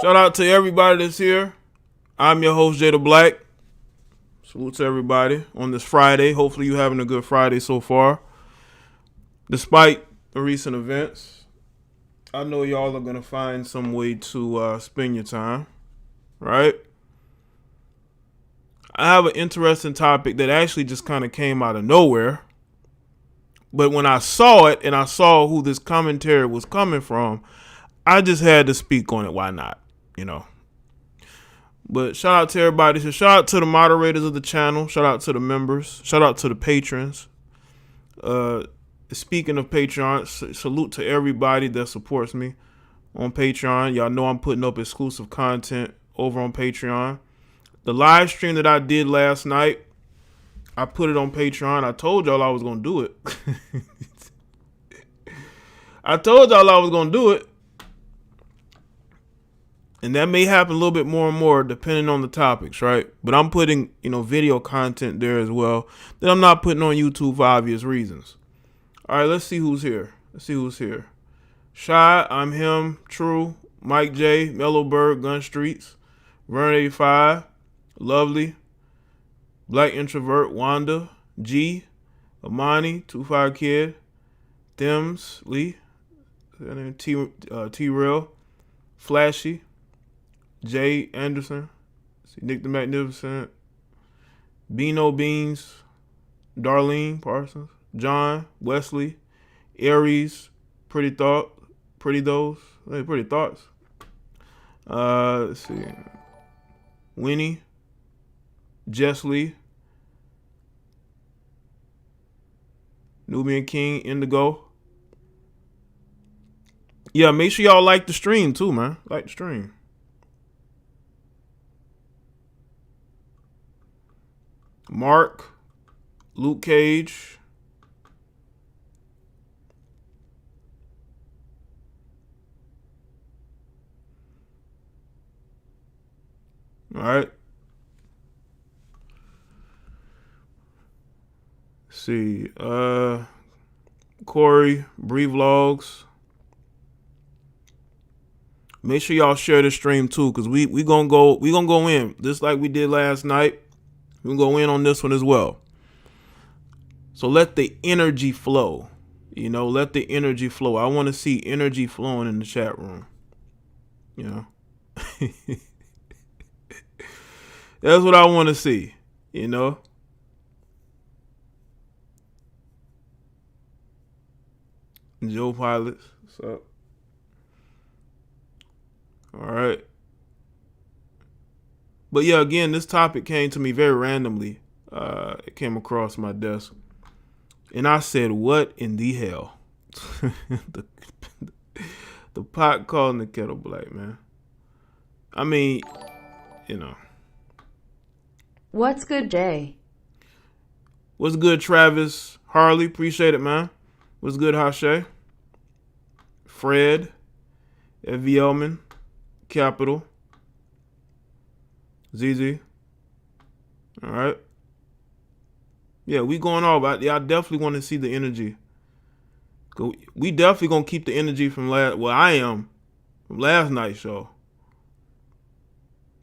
Shout out to everybody that's here. I'm your host, Jaye the Black. Salute to everybody on this Friday. Hopefully you having a good Friday so far. Despite the recent events, I know y'all are going to find some way to spend your time, right? I have an interesting topic that actually just kind of came out of nowhere. But when I saw it and I saw who this commentary was coming from, I just had to speak on it. Why not? You know. But shout out to everybody. So shout out to the moderators of the channel. Shout out to the members. Shout out to the patrons. Speaking of Patreon, salute to everybody that supports me on Patreon. Y'all know I'm putting up exclusive content over on Patreon. The live stream that I did last night, I put it on Patreon. I told y'all I was going to do it. I told y'all I was going to do it. And that may happen a little bit more and more depending on the topics, right? But I'm putting, video content there as well that I'm not putting on YouTube for obvious reasons. All right, let's see who's here. Shy, I'm him, True, Mike J, Mellowberg, Gun Streets, Vern 85, Lovely, Black Introvert, Wanda, G, Amani, 25 Kid, Thims, Lee, T-Real, Flashy, Jay Anderson, Nick the Magnificent, Beano Beans, Darlene Parsons, John, Wesley, Aries, Pretty Thoughts. Let's see. Winnie, Jess Lee, Nubian King, Indigo. Yeah, make sure y'all like the stream too, man. Like the stream. Mark, Luke Cage, all right. Let's see. Corey, Bree Vlogs. Make sure y'all share the stream too, cause we gonna go in just like we did last night. We're gonna go in on this one as well. So let the energy flow. Let the energy flow. I want to see energy flowing in the chat room. That's what I want to see, Joe Pilots, what's up? All right. But yeah, again, this topic came to me very randomly. It came across my desk. And I said, what in the hell? the pot calling the kettle black, man. I mean, What's good, Jay? What's good, Travis? Harley, appreciate it, man. What's good, Hashay? Fred, Evie Elman, Capital, ZZ. All right. Yeah, we going off. I definitely want to see the energy. We definitely going to keep the energy from from last night's show.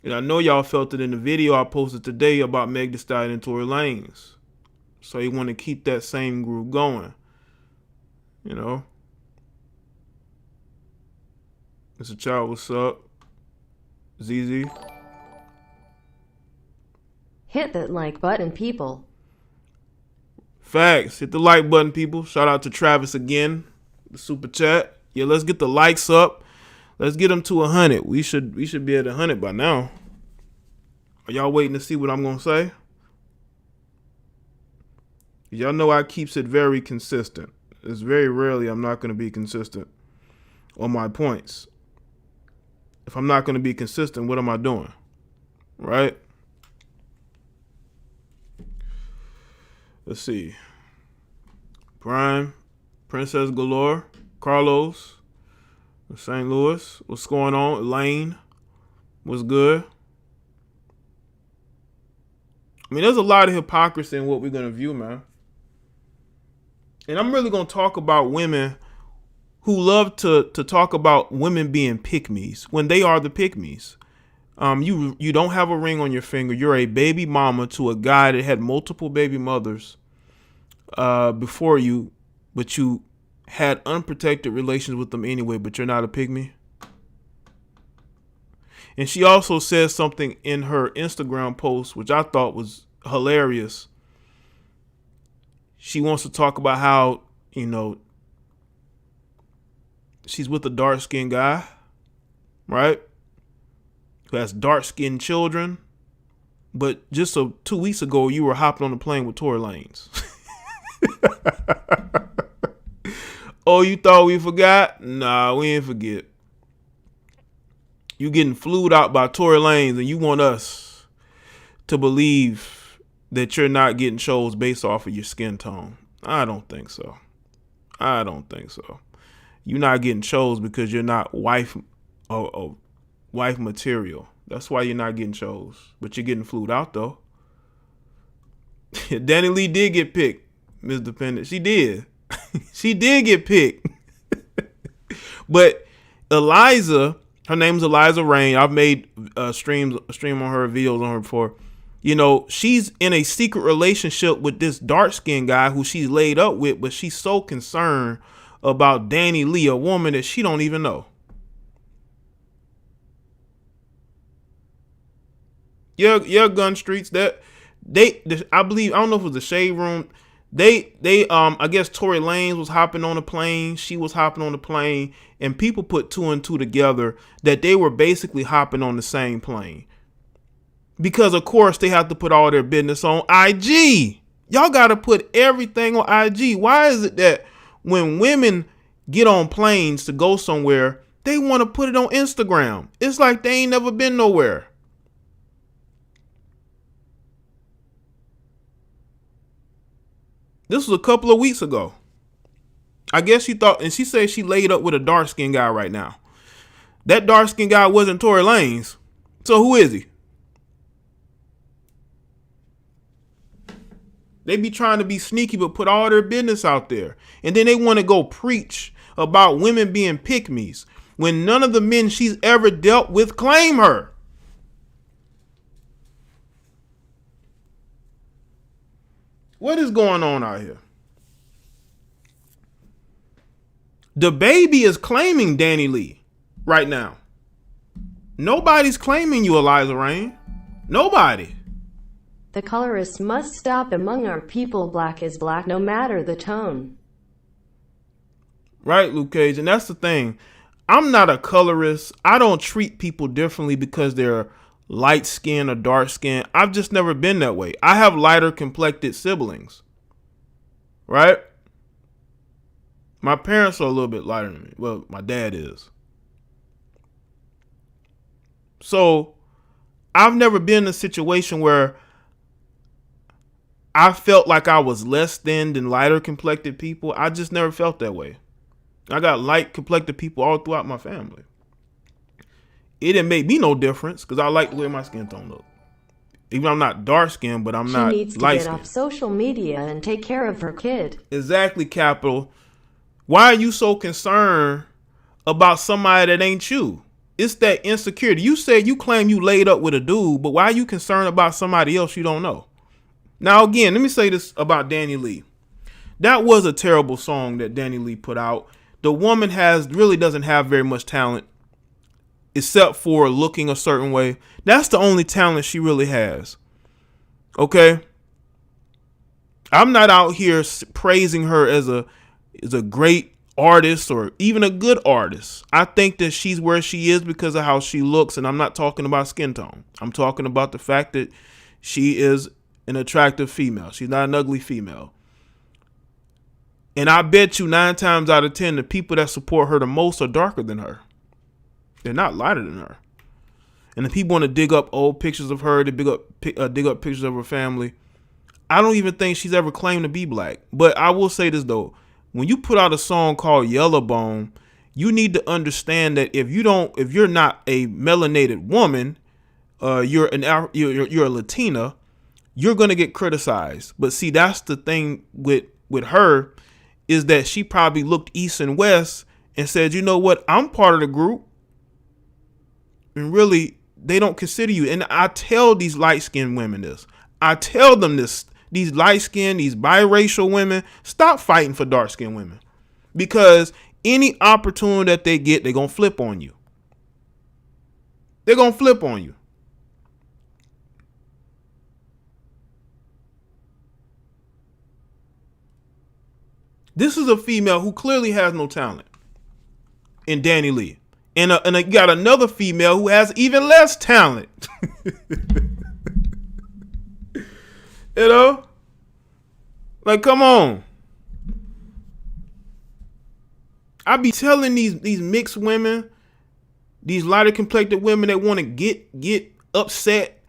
And I know y'all felt it in the video I posted today about Meg Thee Stallion and Tory Lanez. So you want to keep that same groove going. Mr. Child, what's up? ZZ. Hit that like button, people. Facts. Hit the like button, people. Shout out to Travis again. The super chat. Yeah, let's get the likes up. Let's get them to 100. We should be at 100 by now. Are y'all waiting to see what I'm gonna say? Y'all know I keeps it very consistent. It's very rarely I'm not gonna be consistent on my points. If I'm not gonna be consistent, what am I doing? Right? Let's see. Prime, Princess Galore, Carlos, St. Louis. What's going on? Lane, what's good? I mean, there's a lot of hypocrisy in what we're going to view, man. And I'm really going to talk about women who love to talk about women being pick-me's when they are the pick-me's. You don't have a ring on your finger. You're a baby mama to a guy that had multiple baby mothers before you, but you had unprotected relations with them anyway, but you're not a pick-me. And she also says something in her Instagram post, which I thought was hilarious. She wants to talk about how, she's with a dark-skinned guy, right? Who has dark-skinned children. But just 2 weeks ago, you were hopping on the plane with Tory Lanez. Oh, you thought we forgot? Nah, we ain't forget. You getting flued out by Tory Lanez, and you want us to believe that you're not getting shows based off of your skin tone. I don't think so. You're not getting shows because you're not wife material. That's why you're not getting shows. But you're getting flued out, though. Dani Leigh did get picked, Ms. Dependent. She did. She did get picked. But Eliza, her name's Eliza Rain. I've made a stream on her, videos on her before. She's in a secret relationship with this dark-skinned guy who she's laid up with, but she's so concerned about Dani Leigh, a woman that she don't even know. Your gun streets, that I believe, I don't know if it was the Shade Room. I guess Tory Lanez was hopping on a plane. She was hopping on the plane, and people put 2 and 2 together that they were basically hopping on the same plane. Because of course they have to put all their business on IG. Y'all got to put everything on IG. Why is it that when women get on planes to go somewhere, they want to put it on Instagram? It's like they ain't never been nowhere. This was a couple of weeks ago. I guess she thought, and she said she laid up with a dark-skinned guy right now. That dark-skinned guy wasn't Tory Lanez. So who is he? They be trying to be sneaky, but put all their business out there. And then they want to go preach about women being pick-me's when none of the men she's ever dealt with claim her. What is going on out here? The baby is claiming Dani Leigh right now. Nobody's claiming you, Eliza Rain. Nobody. The colorist must stop. Among our people, black is black, no matter the tone. Right, Luke Cage. And that's the thing. I'm not a colorist. I don't treat people differently because they're light skin or dark skin. I've just never been that way. I have lighter complected siblings. Right? My parents are a little bit lighter than me. Well, my dad is. So I've never been in a situation where I felt like I was less than lighter complected people. I just never felt that way. I got light complected people all throughout my family. It didn't make me no difference because I like the way my skin tone look. Even though I'm not dark skinned, but I'm not light skinned. She needs to get off social media and take care of her kid. Exactly, Capital. Why are you so concerned about somebody that ain't you? It's that insecurity. You said you claim you laid up with a dude, but why are you concerned about somebody else you don't know? Now, again, let me say this about Dani Leigh. That was a terrible song that Dani Leigh put out. The woman really doesn't have very much talent except for looking a certain way. That's the only talent she really has. Okay? I'm not out here praising her as a great artist or even a good artist. I think that she's where she is because of how she looks, and I'm not talking about skin tone. I'm talking about the fact that she is an attractive female. She's not an ugly female. And I bet you 9 times out of 10, the people that support her the most are darker than her. They're not lighter than her. And the people want to dig up old pictures of her, to dig up pictures of her family. I don't even think she's ever claimed to be black. But I will say this though, when you put out a song called YellowBone, you need to understand that if you're not a melanated woman, you're a Latina, you're gonna get criticized. But see, that's the thing with her, is that she probably looked east and west and said, you know what, I'm part of the group, and really they don't consider you. And I tell these light-skinned women this. I tell them this, these light-skinned, these biracial women, stop fighting for dark-skinned women. Because any opportunity that they get, they're going to flip on you. They're going to flip on you. This is a female who clearly has no talent in Dani Leigh. And you got another female who has even less talent. You know? Like, come on. I be telling these mixed women, these lighter complected women that want to get upset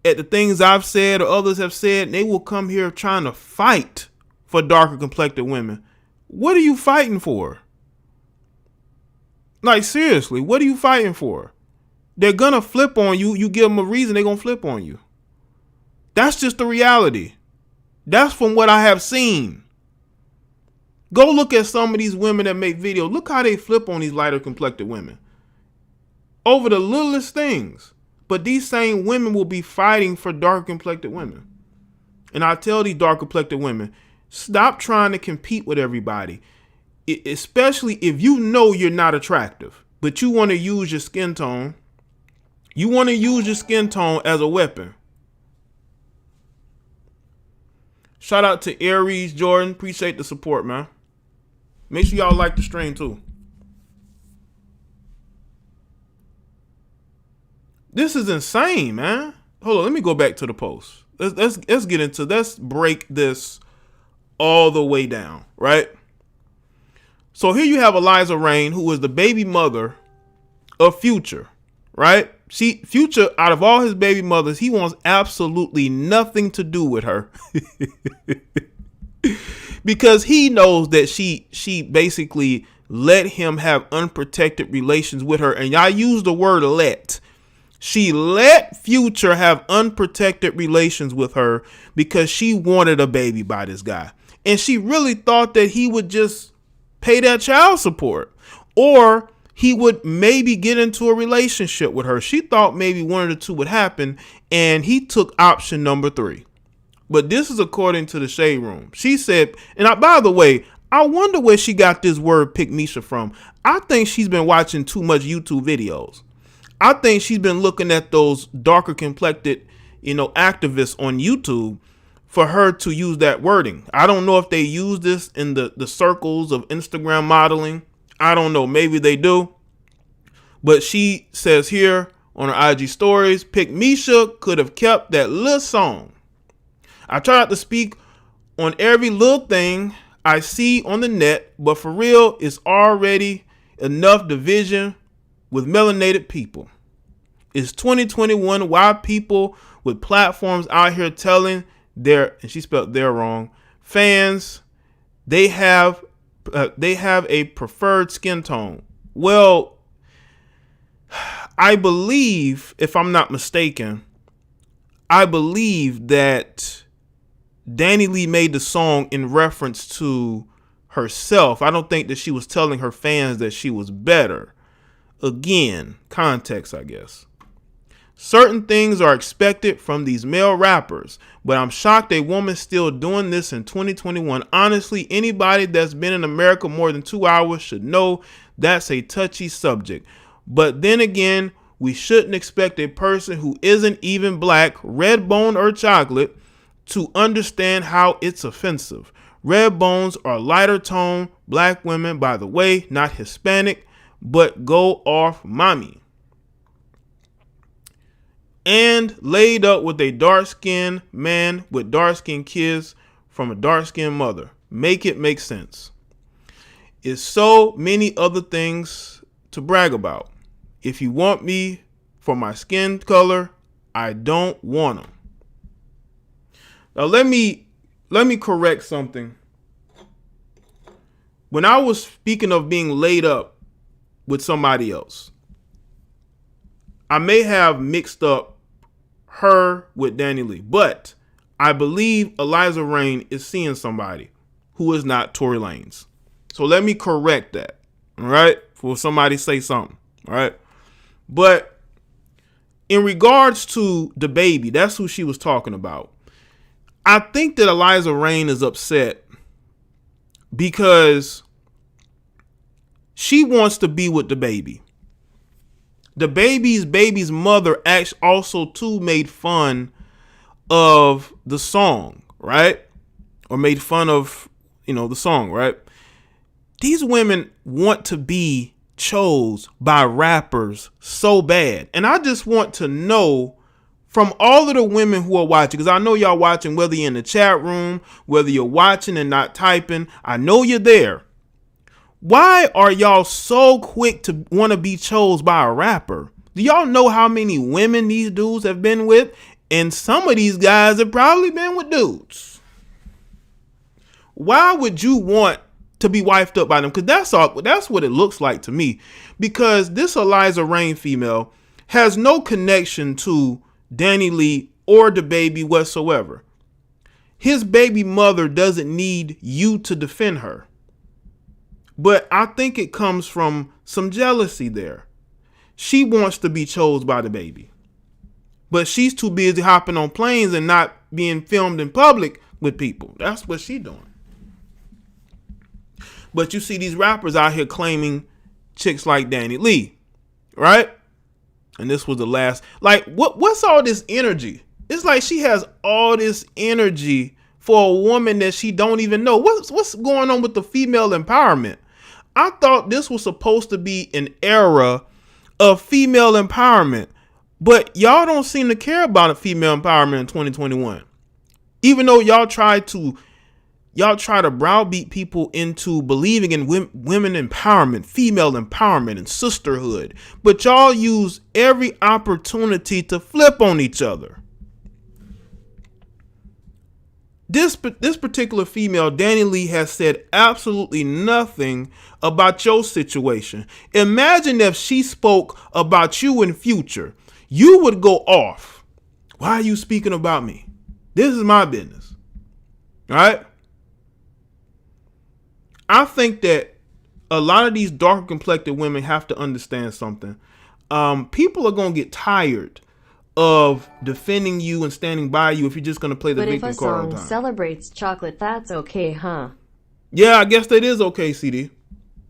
at the things I've said or others have said, and they will come here trying to fight for darker complected women. What are you fighting for? Like, seriously, what are you fighting for? They're going to flip on you. You give them a reason, they're going to flip on you. That's just the reality. That's from what I have seen. Go look at some of these women that make videos. Look how they flip on these lighter complected women over the littlest things. But these same women will be fighting for dark complected women. And I tell these dark complected women, stop trying to compete with everybody, especially if you know you're not attractive, but you want to use your skin tone. You want to use your skin tone as a weapon. Shout out to Aries Jordan. Appreciate the support, man. Make sure y'all like the stream too. This is insane, man. Hold on, let me go back to the post. Let's break this all the way down, right? So here you have Eliza Reign, who is the baby mother of Future, right? Future, out of all his baby mothers, he wants absolutely nothing to do with her. Because he knows that she basically let him have unprotected relations with her. And I use the word let. She let Future have unprotected relations with her because she wanted a baby by this guy. And she really thought that he would just pay that child support, or he would maybe get into a relationship with her. She thought maybe one of the two would happen, and he took option number 3. But this is according to the Shade Room. She said, and by the way, I wonder where she got this word PickMesha from. I think she's been watching too much YouTube videos. I think she's been looking at those darker complected, activists on YouTube for her to use that wording. I don't know if they use this in the circles of Instagram modeling. I don't know. Maybe they do. But she says here on her IG stories, PickMesha could have kept that little song. I try not to speak on every little thing I see on the net, but for real, it's already enough division with melanated people. It's 2021. Why people with platforms out here telling their, and she spelled their wrong, fans, they have a preferred skin tone. Well, I believe, if I'm not mistaken, I believe that Dani Leigh made the song in reference to herself. I don't think that she was telling her fans that she was better. Again, context, I guess. Certain things are expected from these male rappers, but I'm shocked a woman's still doing this in 2021. Honestly, anybody that's been in America more than 2 hours should know that's a touchy subject. But then again, we shouldn't expect a person who isn't even black, red bone, or chocolate to understand how it's offensive. Red bones are lighter tone black women, by the way, not Hispanic, but go off mommy. And laid up with a dark-skinned man with dark-skinned kids from a dark-skinned mother. Make it make sense. It's so many other things to brag about. If you want me for my skin color, I don't want them. Now let me correct something. When I was speaking of being laid up with somebody else, I may have mixed up her with Dani Leigh, but I believe Eliza Reign is seeing somebody who is not Tory Lanez. So let me correct that. All right, for somebody to say something. All right, but in regards to the baby, that's who she was talking about. I think that Eliza Reign is upset because she wants to be with the baby. The baby's mother actually also too made fun of the song, right? Or made fun of, the song, right? These women want to be chose by rappers so bad. And I just want to know from all of the women who are watching, because I know y'all watching, whether you're in the chat room, whether you're watching and not typing, I know you're there. Why are y'all so quick to want to be chose by a rapper? Do y'all know how many women these dudes have been with? And some of these guys have probably been with dudes. Why would you want to be wifed up by them? Because that's what it looks like to me. Because this Eliza Reign female has no connection to Dani Leigh or the baby whatsoever. His baby mother doesn't need you to defend her. But I think it comes from some jealousy there. She wants to be chose by the baby. But she's too busy hopping on planes and not being filmed in public with people. That's what she's doing. But you see these rappers out here claiming chicks like Dani Leigh, right? And this was the last. Like, what's all this energy? It's like she has all this energy for a woman that she don't even know. What's going on with the female empowerment? I thought this was supposed to be an era of female empowerment, but y'all don't seem to care about female empowerment in 2021. Even though y'all try to browbeat people into believing in women empowerment, female empowerment, and sisterhood, but y'all use every opportunity to flip on each other. This particular female, Dani Leigh, has said absolutely nothing about your situation. Imagine if she spoke about you in future. You would go off. Why are you speaking about me? This is my business. All right? I think that a lot of these dark complected women have to understand something. People are going to get tired of defending you and standing by you if you're just going to play the victim card all the time. But if a song celebrates chocolate, that's okay, huh? Yeah, I guess that is okay, CD.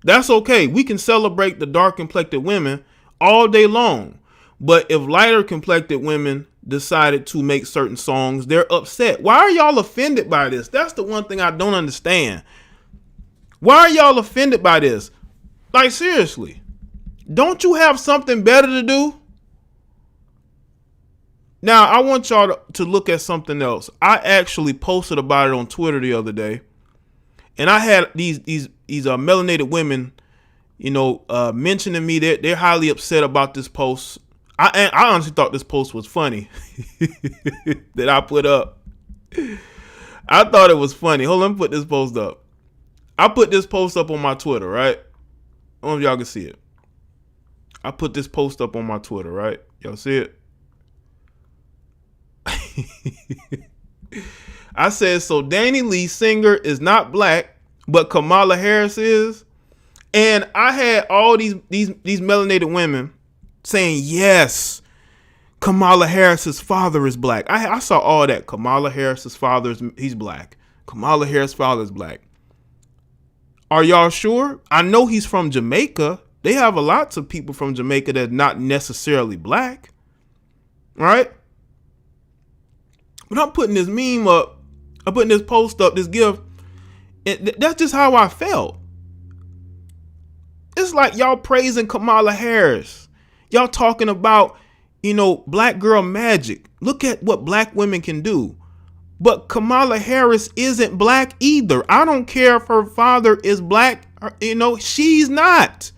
That's okay. We can celebrate the dark complected women all day long. But if lighter complected women decided to make certain songs, they're upset. Why are y'all offended by this? That's the one thing I don't understand. Why are y'all offended by this? Like, seriously, don't you have something better to do? Now, I want y'all to look at something else. I actually posted about it on Twitter the other day. And I had these melanated women, mentioning me. They're highly upset about this post. I honestly thought this post was funny that I put up. I thought it was funny. Hold on, let me put this post up. I put this post up on my Twitter, right? I don't know if y'all can see it. I put this post up on my Twitter, right? Y'all see it? I said, so Dani Leigh, singer, is not black, but Kamala Harris is. And I had all these melanated women saying, yes, Kamala Harris's father is black. I saw all that. Kamala Harris's father he's black. Kamala Harris's father is black. Are y'all sure? I know he's from Jamaica. They have a lots of people from Jamaica that's not necessarily black, right? But I'm putting this meme up. I'm putting this post up, this gift. And that's just how I felt. It's like y'all praising Kamala Harris. Y'all talking about, black girl magic. Look at what black women can do. But Kamala Harris isn't black either. I don't care if her father is black. She's not.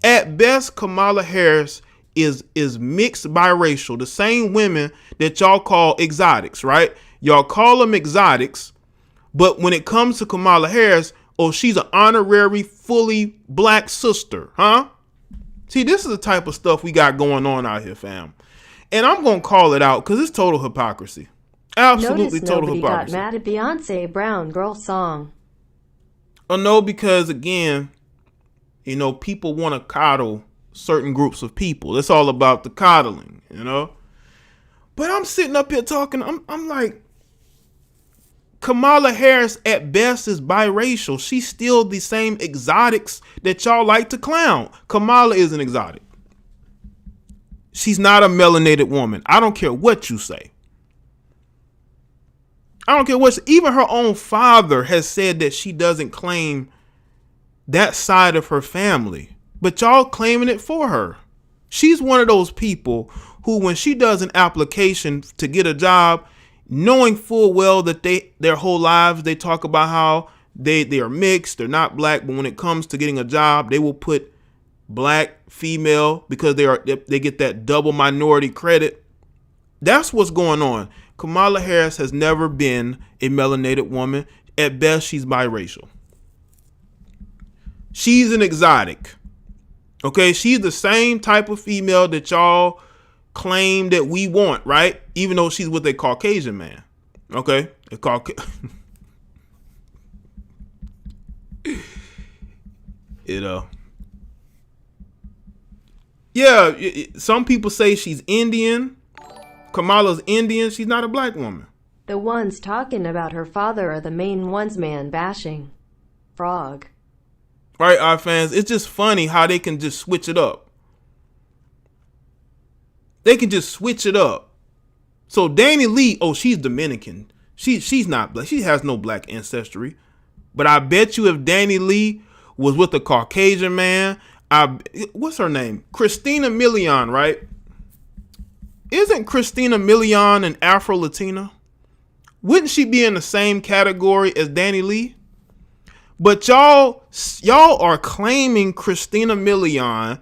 At best, Kamala Harris is mixed biracial. The same women that y'all call exotics, right? Y'all call them exotics. But when it comes to Kamala Harris, she's an honorary, fully black sister, huh? See, this is the type of stuff we got going on out here, fam. And I'm going to call it out because it's total hypocrisy. Absolutely total hypocrisy. Got mad at Beyonce Brown Girl song. Oh, no, because, again, You know, people want to coddle certain groups of people. It's all about the coddling, you know. But I'm sitting up here talking. I'm like, Kamala Harris at best is biracial. She's still the same exotics that y'all like to clown. Kamala is an exotic. She's not a melanated woman. I don't care what you say. I don't care what. Even her own father has said that she doesn't claim that side of her family, but y'all claiming it for her. She's one of those people who, when she does an application to get a job, knowing full well that their whole lives they talk about how they are mixed, they're not black, but when it comes to getting a job, they will put black, female, because they get that double minority credit. That's what's going on. Kamala Harris has never been a melanated woman. At best, she's biracial. She's an exotic. Okay, she's the same type of female that y'all claim that we want, right? Even though she's with a Caucasian man. Okay, yeah, some people say she's Indian. Kamala's Indian. She's not a black woman. The ones talking about her father are the main ones, man, bashing. Frog. Right, our fans, it's just funny how they can just switch it up. They can just switch it up. So Dani Leigh, oh, she's Dominican. She's not black. She has no black ancestry. But I bet you if Dani Leigh was with a Caucasian man, what's her name? Christina Milian, right? Isn't Christina Milian an Afro-Latina? Wouldn't she be in the same category as Dani Leigh? But y'all are claiming Christina Milian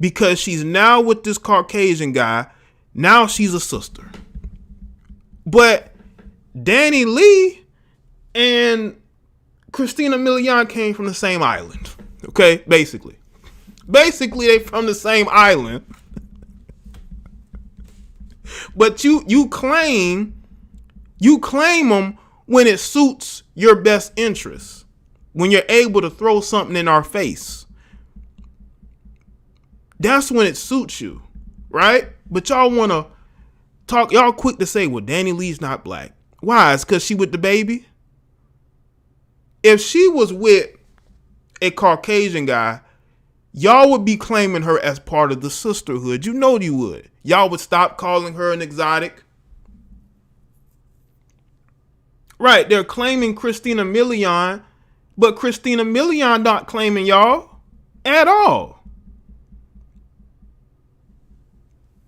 because she's now with this Caucasian guy. Now she's a sister. But Dani Leigh and Christina Milian came from the same island. Okay, basically. Basically, they from the same island. But you claim them when it suits your best interests. When you're able to throw something in our face. That's when it suits you, right? But y'all want to talk, y'all quick to say, well, Dani Leigh's not black. Why? It's because she with the baby? If she was with a Caucasian guy, y'all would be claiming her as part of the sisterhood. You know you would. Y'all would stop calling her an exotic. Right, they're claiming Christina Milian, but Christina Milian not claiming y'all at all.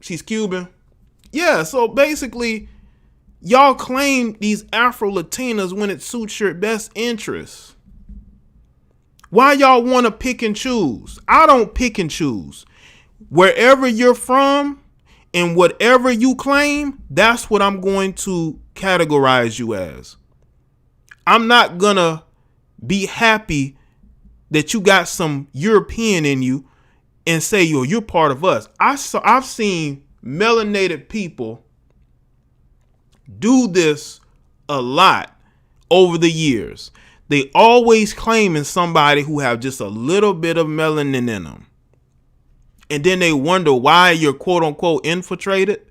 She's Cuban. Yeah, so basically, y'all claim these Afro-Latinas when it suits your best interests. Why y'all want to pick and choose? I don't pick and choose. Wherever you're from and whatever you claim, that's what I'm going to categorize you as. I'm not gonna be happy that you got some European in you and say, yo, you're part of us. I've seen melanated people do this a lot over the years. They always claiming somebody who have just a little bit of melanin in them. And then they wonder why you're quote unquote infiltrated.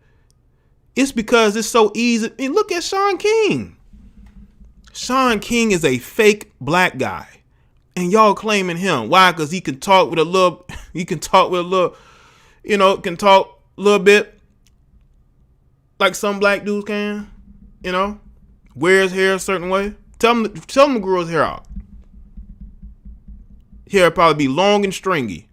It's because it's so easy. And look at Sean King. Sean King is a fake black guy. And y'all claiming him. Why? Because he can talk with a little, can talk a little bit like some black dudes can, wear his hair a certain way. Tell him to grow his hair out. Hair probably be long and stringy.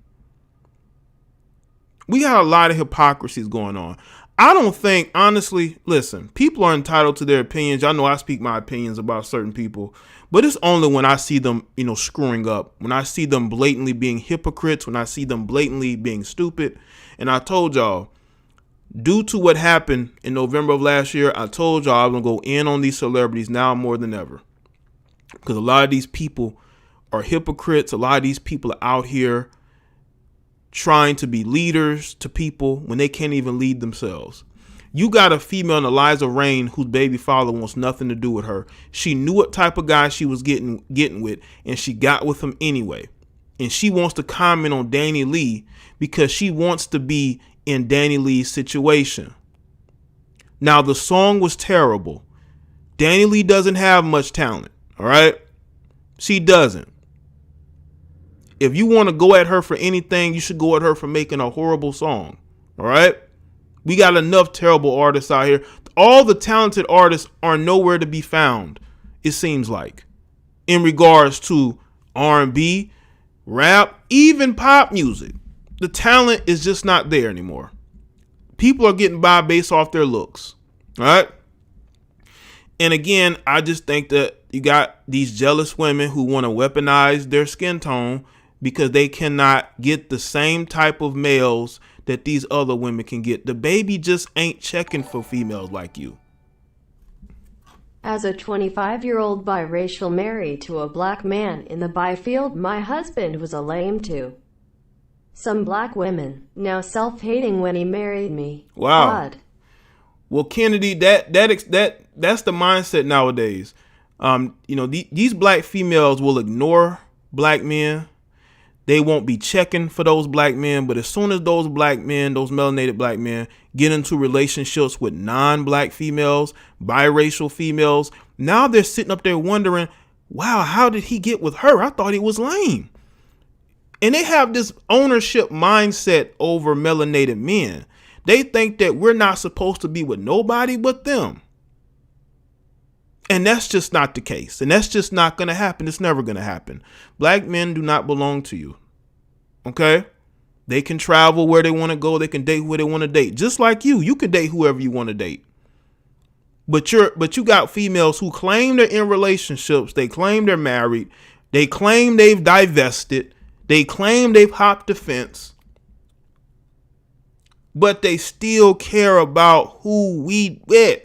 We got a lot of hypocrisies going on. I don't think, honestly, listen, people are entitled to their opinions. Y'all know I speak my opinions about certain people, but it's only when I see them, screwing up, when I see them blatantly being hypocrites, when I see them blatantly being stupid. And I told y'all, due to what happened in November of last year, I told y'all I was going to go in on these celebrities now more than ever. Because a lot of these people are hypocrites. A lot of these people are out here trying to be leaders to people when they can't even lead themselves. You got a female in Eliza Reign whose baby father wants nothing to do with her. She knew what type of guy she was getting with, and she got with him anyway. and she wants to comment on Dani Leigh because she wants to be in Dani Leigh's situation. Now, the song was terrible. Dani Leigh doesn't have much talent, all right? She doesn't. If you want to go at her for anything, you should go at her for making a horrible song, all right? We got enough terrible artists out here. All the talented artists are nowhere to be found, it seems like, in regards to R&B, rap, even pop music. The talent is just not there anymore. People are getting by based off their looks. All right. And again, I just think that you got these jealous women who want to weaponize their skin tone because they cannot get the same type of males that these other women can get. The baby just ain't checking for females like you. As a 25-year-old biracial married to a black man in the bi field, my husband was a lame too. Some black women now self-hating when he married me. Wow. God. Well, Kennedy, that's the mindset nowadays. These black females will ignore black men. They won't be checking for those black men. But as soon as those black men, those melanated black men, get into relationships with non-black females, biracial females, now they're sitting up there wondering, wow, how did he get with her? I thought he was lame. And they have this ownership mindset over melanated men. They think that we're not supposed to be with nobody but them. And that's just not the case. And that's just not going to happen. It's never going to happen. Black men do not belong to you. Okay? They can travel where they want to go. They can date who they want to date. Just like you. You can date whoever you want to date. But you got females who claim they're in relationships. They claim they're married. They claim they've divested. They claim they've hopped the fence, but they still care about who we with.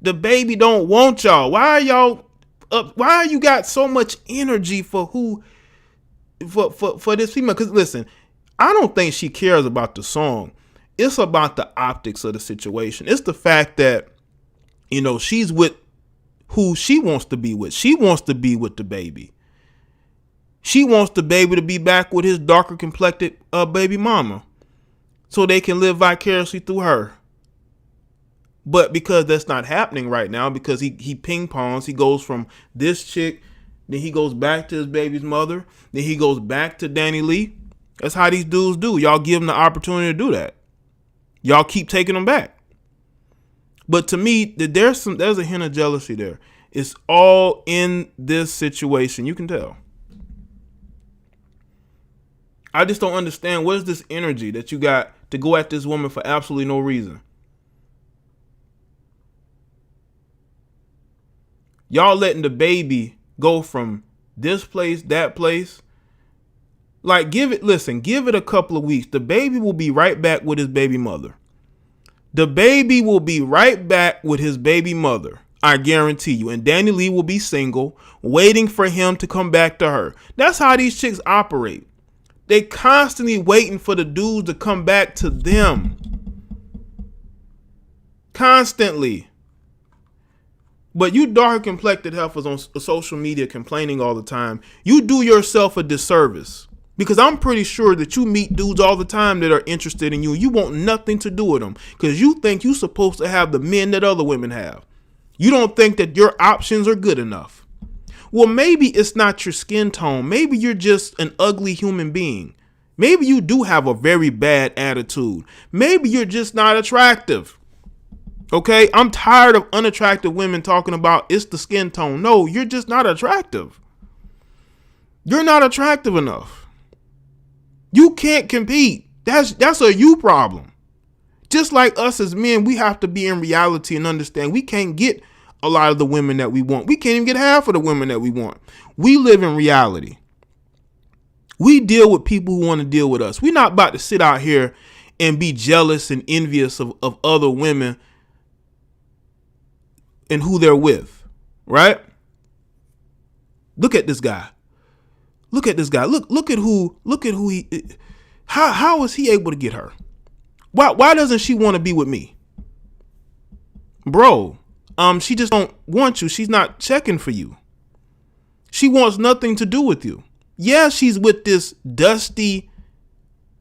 The baby don't want y'all. Why are y'all up? Why you got so much energy for this female? Because listen, I don't think she cares about the song. It's about the optics of the situation. It's the fact that, she's with who she wants to be with. She wants to be with the baby. She wants the baby to be back with his darker complected baby mama so they can live vicariously through her. But because that's not happening right now, because he ping pongs, he goes from this chick, then he goes back to his baby's mother, then he goes back to Dani Leigh. That's how these dudes do. Y'all give them the opportunity to do that. Y'all keep taking them back. But to me, there's a hint of jealousy there. It's all in this situation. You can tell. I just don't understand. What is this energy that you got to go at this woman for absolutely no reason? Y'all letting the baby go from this place, that place. Like, give it a couple of weeks. The baby will be right back with his baby mother. The baby will be right back with his baby mother. I guarantee you. And Dani Leigh will be single, waiting for him to come back to her. That's how these chicks operate. They constantly waiting for the dudes to come back to them. Constantly. But you dark complected heifers on social media complaining all the time, you do yourself a disservice. Because I'm pretty sure that you meet dudes all the time that are interested in you. You want nothing to do with them. Because you think you're supposed to have the men that other women have. You don't think that your options are good enough. Well, maybe it's not your skin tone. Maybe you're just an ugly human being. Maybe you do have a very bad attitude. Maybe you're just not attractive. Okay, I'm tired of unattractive women talking about it's the skin tone. No, you're just not attractive. You're not attractive enough. You can't compete. That's a you problem. Just like us as men, we have to be in reality and understand we can't get a lot of the women that we want. We can't even get half of the women that we want. We live in reality. We deal with people who want to deal with us. We're not about to sit out here and be jealous and envious of other women and who they're with, right? Look at this guy. Look at this guy. Look at who he, how is he able to get her? Why doesn't she want to be with me? Bro, she just don't want you. She's not checking for you. She wants nothing to do with you. Yeah, she's with this dusty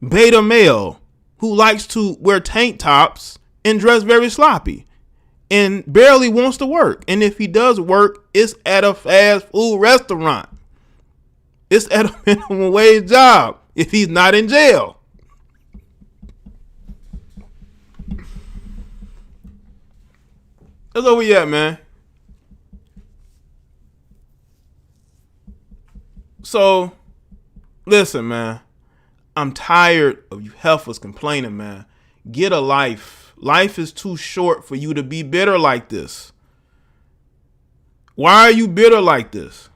beta male who likes to wear tank tops and dress very sloppy and barely wants to work. And if he does work, it's at a fast food restaurant. It's at a minimum wage job if he's not in jail. That's where we at, man. So, listen, man. I'm tired of you heifers complaining, man. Get a life. Life is too short for you to be bitter like this. Why are you bitter like this?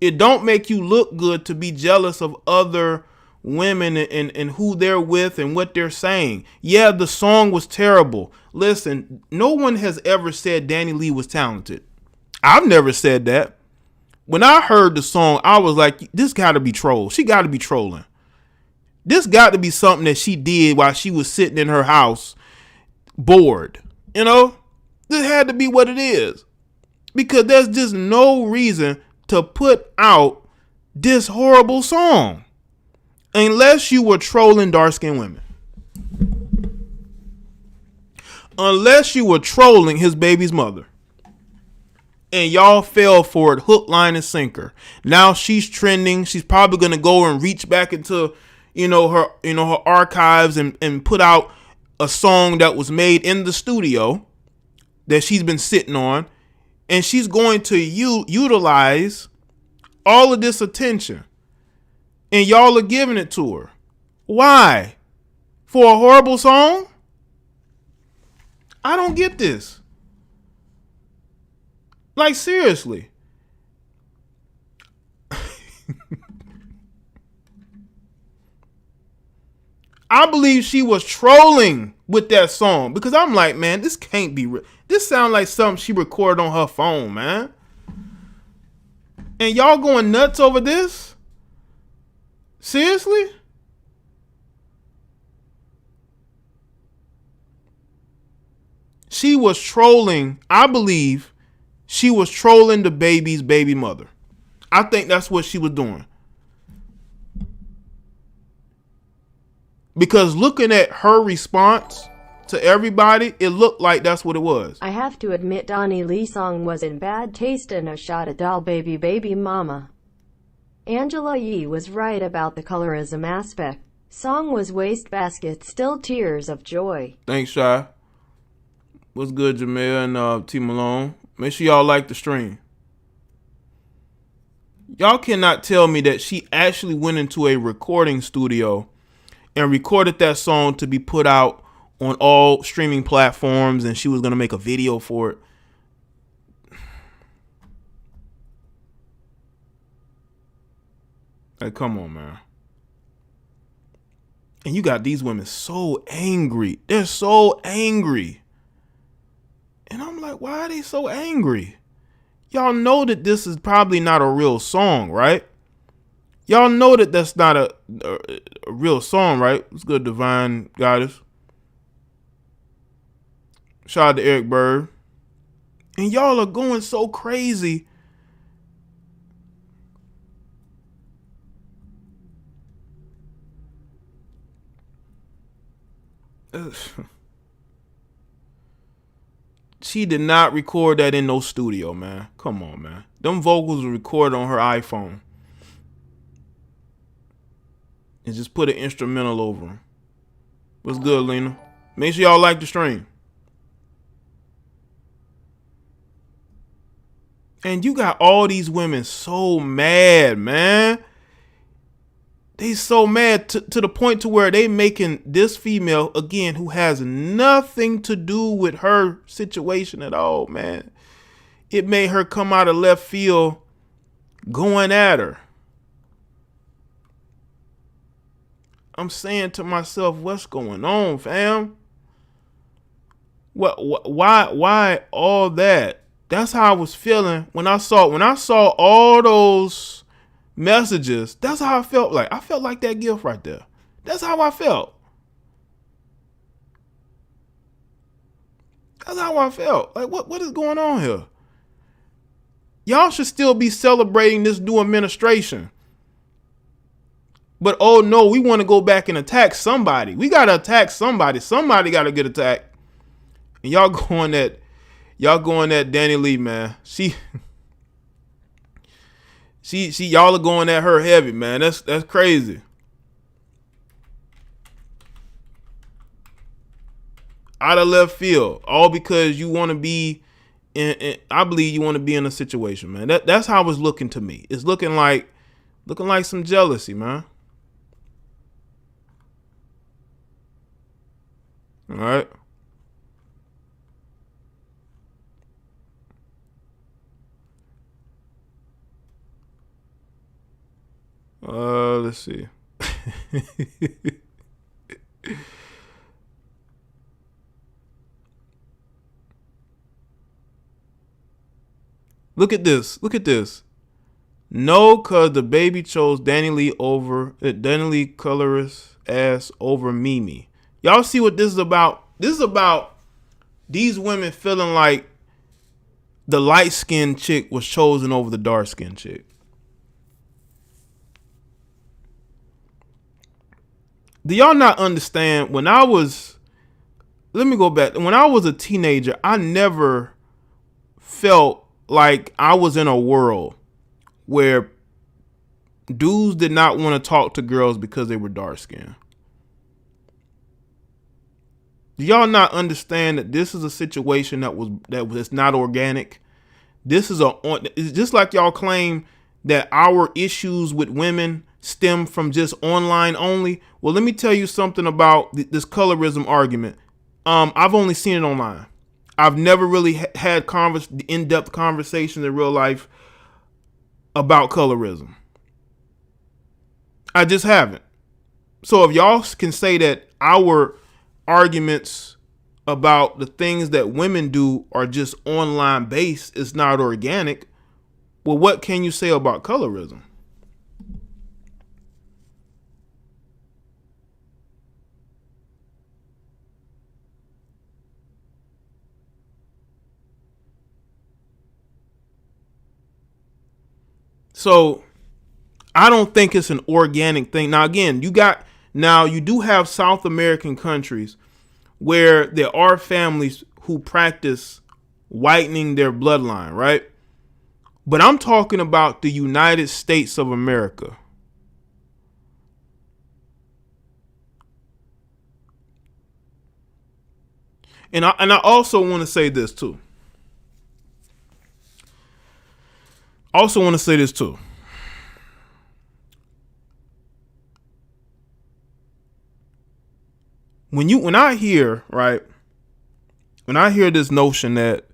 It don't make you look good to be jealous of other women and who they're with and what they're saying. Yeah, the song was terrible. Listen, no one has ever said Dani Leigh was talented. I've never said that. When I heard the song, I was like, this got to be troll. She got to be trolling. This got to be something that she did while she was sitting in her house bored. You know, this had to be what it is. Because there's just no reason to put out this horrible song unless you were trolling dark-skinned women. Unless you were trolling his baby's mother. And y'all fell for it hook, line, and sinker. Now she's trending. She's probably gonna go and reach back into, her archives and put out a song that was made in the studio that she's been sitting on, and she's going to utilize all of this attention, and y'all are giving it to her. Why? For a horrible song? I don't get this. Like, seriously. I believe she was trolling with that song because I'm like, man, this can't be real. This sounds like something she recorded on her phone, man. And y'all going nuts over this? Seriously? She was trolling, I believe. She was trolling the baby's baby mother. I think that's what she was doing. Because looking at her response to everybody, it looked like that's what it was. I have to admit Dani Leigh's song was in bad taste and a shot at doll baby mama. Angela Yee was right about the colorism aspect. Song was wastebasket, still tears of joy. Thanks, Shy. What's good, Jamel and T Malone? Make sure y'all like the stream. Y'all cannot tell me that she actually went into a recording studio and recorded that song to be put out on all streaming platforms and she was going to make a video for it. Like, come on, man. And you got these women so angry. They're so angry. And I'm like, why are they so angry? Y'all know that this is probably not a real song, right? Y'all know that that's not a real song, right? It's good, Divine Goddess. Shout out to Eric Bird. And y'all are going so crazy. She did not record that in no studio, man. Come on, man. Them vocals were recorded on her iPhone. And just put an instrumental over them. What's good, Lena? Make sure y'all like the stream. And you got all these women so mad, man. They so mad to the point to where they making this female, again, who has nothing to do with her situation at all, man. It made her come out of left field going at her. I'm saying to myself, what's going on, fam? Why all that? That's how I was feeling when I saw all those messages. That's how I felt like. I felt like that gift right there. That's how I felt. That's how I felt. Like, what is going on here? Y'all should still be celebrating this new administration. But oh no, we want to go back and attack somebody. We gotta attack somebody. Somebody gotta get attacked. And y'all going that Dani Leigh, man. She y'all are going at her heavy, man. That's crazy. Out of left field, all because you want to be I believe you want to be in a situation, man. That's how it's looking to me. It's looking like some jealousy, man. All right. Let's see. Look at this. No, cause the baby chose Dani Leigh colorist ass over Mimi. Y'all see what this is about? This is about these women feeling like the light-skinned chick was chosen over the dark-skinned chick. Do y'all not understand? Let me go back. When I was a teenager, I never felt like I was in a world where dudes did not want to talk to girls because they were dark skinned. Do y'all not understand that this is a situation that was not organic? It's just like y'all claim that our issues with women stem from just online only. Well, let me tell you something about this colorism argument. I've only seen it online. I've never really had in-depth conversations in real life about colorism. I just haven't. So if y'all can say that our arguments about the things that women do are just online based, it's not organic, well, what can you say about colorism? So I don't think it's an organic thing. Now, again, you do have South American countries where there are families who practice whitening their bloodline, right? But I'm talking about the United States of America. And I also want to say this too. When I hear this notion that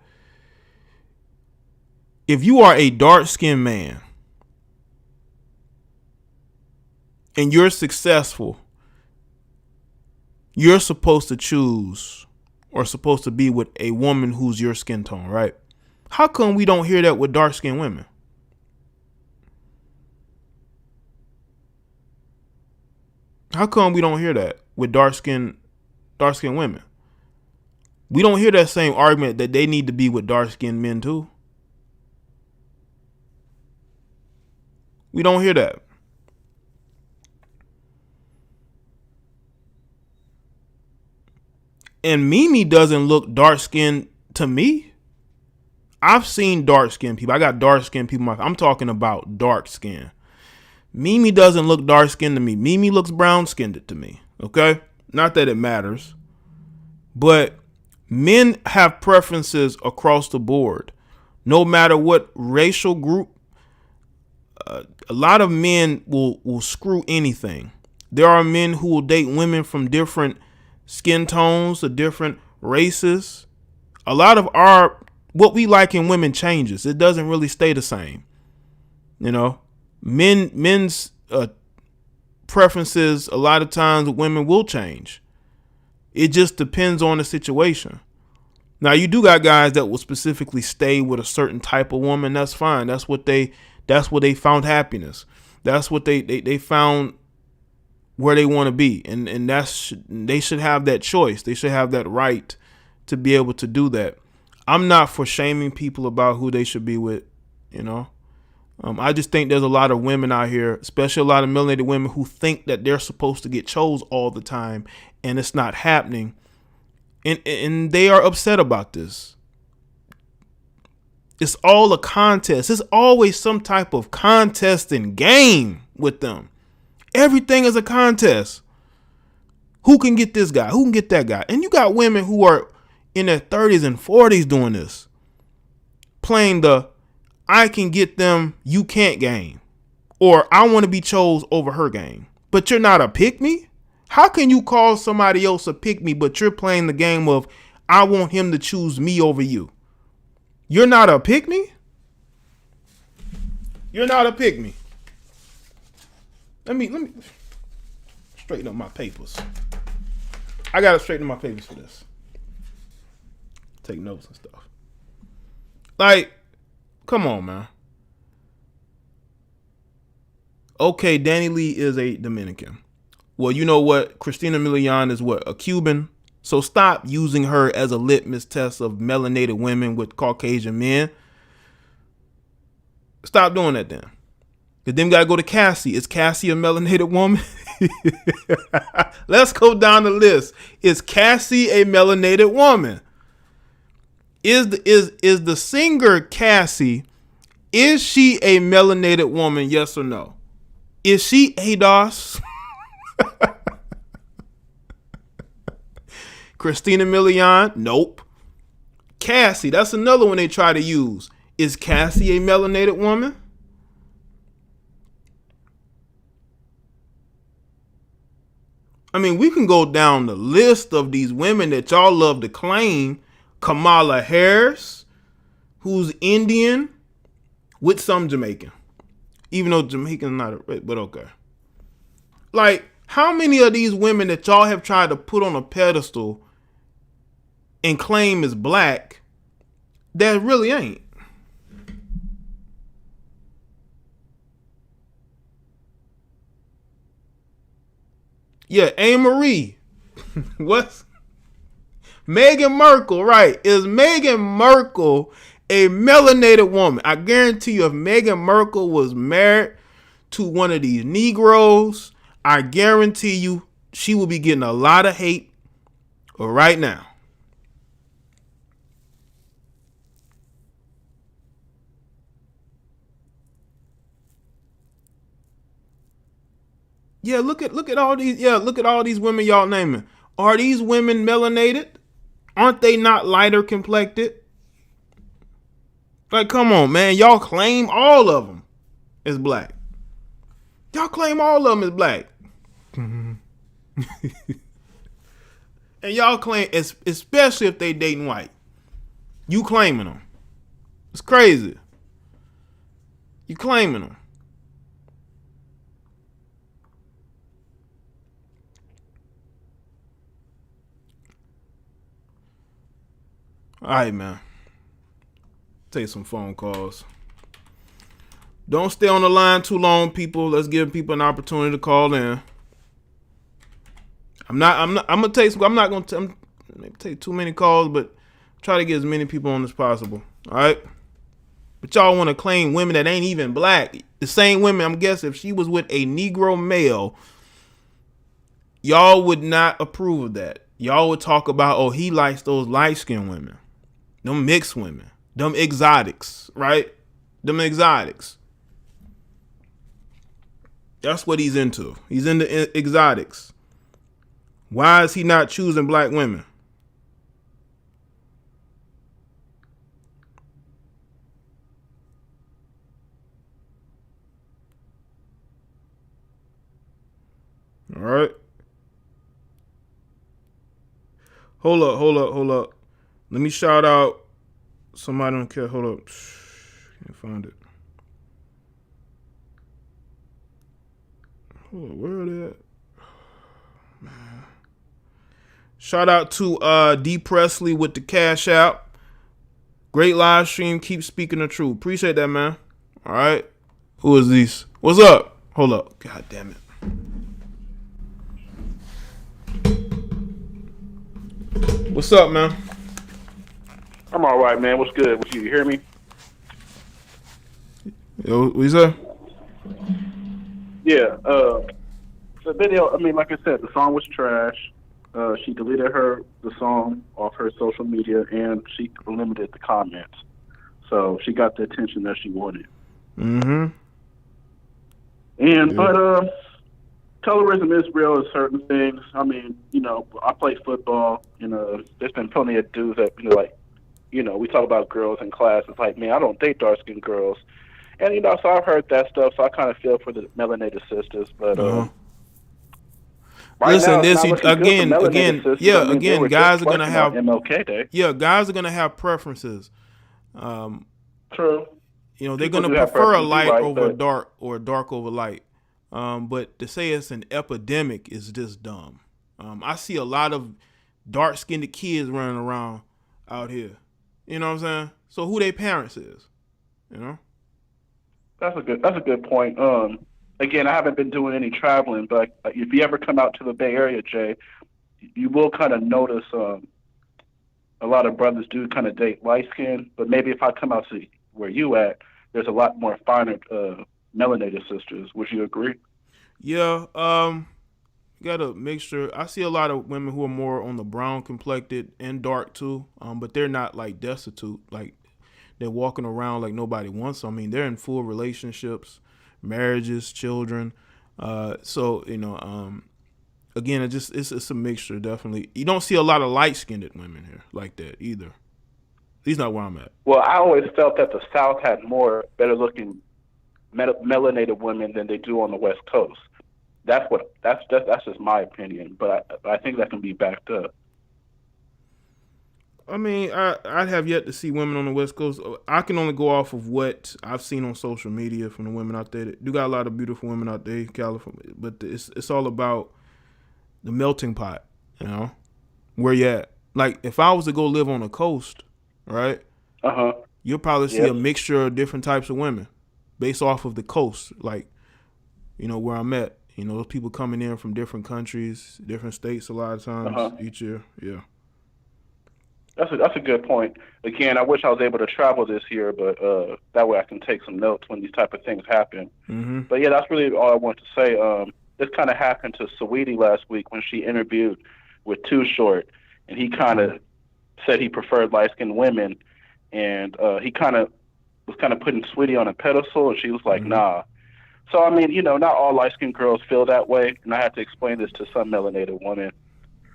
if you are a dark-skinned man and you're successful, you're supposed to choose or supposed to be with a woman who's your skin tone, right? How come we don't hear that with dark-skinned women? How come we don't hear that with dark-skinned women? We don't hear that same argument that they need to be with dark-skinned men too. We don't hear that. And Mimi doesn't look dark-skinned to me. I've seen dark-skinned people. I got dark-skinned people. I'm talking about dark skin. Mimi doesn't look dark-skinned to me. Mimi looks brown-skinned to me. Okay? Not that it matters. But men have preferences across the board. No matter what racial group, a lot of men will screw anything. There are men who will date women from different skin tones or different races. A lot of what we like in women changes. It doesn't really stay the same. You know, men's preferences, a lot of times women will change. It just depends on the situation. Now, you do got guys that will specifically stay with a certain type of woman. That's fine. That's where they found happiness. That's what they found where they want to be. And they should have that choice. They should have that right to be able to do that. I'm not for shaming people about who they should be with. you know. I just think there's a lot of women out here, especially a lot of melanated women, who think that they're supposed to get chose all the time, and it's not happening. And they are upset about this. It's all a contest. It's always some type of contest and game with them. Everything is a contest. Who can get this guy? Who can get that guy? And you got women who are in their 30s and 40s doing this. Playing the I can get them, you can't game. Or I want to be chose over her game. But you're not a pick me? How can you call somebody else a pick me, but you're playing the game of I want him to choose me over you? You're not a pick me? You're not a pick me. Let me straighten up my papers. I gotta straighten up my papers for this. Take notes and stuff. Like, come on, man. Okay, Dani Leigh is a Dominican. Well, you know what? Christina Milian is what? A Cuban. So stop using her as a litmus test of melanated women with Caucasian men. Stop doing that then. Because then we got to go to Cassie. Is Cassie a melanated woman? Let's go down the list. Is Cassie a melanated woman? Is the singer Cassie, is she a melanated woman? Yes or no? Is she ADOS? Christina Milian? Nope. Cassie, that's another one they try to use. Is Cassie a melanated woman? I mean, we can go down the list of these women that y'all love to claim. Kamala Harris, who's Indian with some Jamaican. Even though Jamaican's not a, but okay. Like, how many of these women that y'all have tried to put on a pedestal and claim is black that really ain't? Yeah, Anne Marie. What's Meghan Markle, right? Is Meghan Markle a melanated woman? I guarantee you, if Meghan Markle was married to one of these Negroes, I guarantee you she will be getting a lot of hate right now. Yeah, look at all these. Yeah, look at all these women y'all naming. Are these women melanated? Aren't they not lighter complected? Like, come on, man. Y'all claim all of them as black. Y'all claim all of them as black. And y'all claim, especially if they dating white. You claiming them. It's crazy. You claiming them. All right, man. Take some phone calls. Don't stay on the line too long, people. Let's give people an opportunity to call in. I'm gonna take too many calls, but try to get as many people on as possible. All right. But y'all want to claim women that ain't even black. The same women, I'm guessing, if she was with a Negro male, y'all would not approve of that. Y'all would talk about, oh, he likes those light-skinned women. Them mixed women. Them exotics, right? Them exotics. That's what he's into. He's into exotics. Why is he not choosing black women? All right. Hold up. Let me shout out somebody. Don't care. Hold up. Can't find it. Hold up. Where are they at? Man. Shout out to D Presley with the cash out. Great live stream. Keep speaking the truth. Appreciate that, man. All right. Who is this? What's up? Hold up. God damn it. What's up, man? I'm all right, man. What's good? You hear me? Yo, what you say? Yeah. The video. I mean, like I said, the song was trash. She deleted the song off her social media, and she limited the comments. So she got the attention that she wanted. Mm-hmm. And but colorism is real in certain things. I mean, I play football, there's been plenty of dudes that, we talk about girls in class. It's like, man, I don't date dark-skinned girls. And, so I've heard that stuff, so I kind of feel for the melanated sisters. But right listen, now, this it's not looking good for melanated sisters. yeah, I mean, again, they guys are were gonna just have flexing on MLK Day. Yeah, guys are gonna have preferences. True. They're People gonna do have prefer a preferences, light right, over a but- dark or a dark over light. But to say it's an epidemic is just dumb. I see a lot of dark-skinned kids running around out here. You know what I'm saying? So who their parents is? That's a good point. Again, I haven't been doing any traveling, but if you ever come out to the Bay Area, Jay, you will kind of notice a lot of brothers do kind of date light skin. But maybe if I come out to where you at, there's a lot more finer melanated sisters. Would you agree? Yeah. Got a mixture. I see a lot of women who are more on the brown complected and dark too. But they're not like destitute. Like they're walking around like nobody wants them. I mean, they're in full relationships, marriages, children. Again, it's a mixture, definitely. You don't see a lot of light-skinned women here like that either. At least not where I'm at. Well, I always felt that the South had more better-looking melanated women than they do on the West Coast. That's just my opinion, but I think that can be backed up. I mean, I'd have yet to see women on the West Coast. I can only go off of what I've seen on social media from the women out there. Do got a lot of beautiful women out there in California, but it's all about the melting pot, where you at. Like, if I was to go live on the coast, right? You'll probably see a mixture of different types of women based off of the coast, like, where I'm at. Those people coming in from different countries, different states a lot of times each year. Yeah. That's a good point. Again, I wish I was able to travel this year, but that way I can take some notes when these type of things happen. Mm-hmm. But yeah, that's really all I want to say. This kind of happened to Saweetie last week when she interviewed with Too Short, and he kind of said he preferred light-skinned women, and he kind of was putting Saweetie on a pedestal, and she was like, nah. So, I mean, not all light-skinned girls feel that way, and I had to explain this to some melanated women.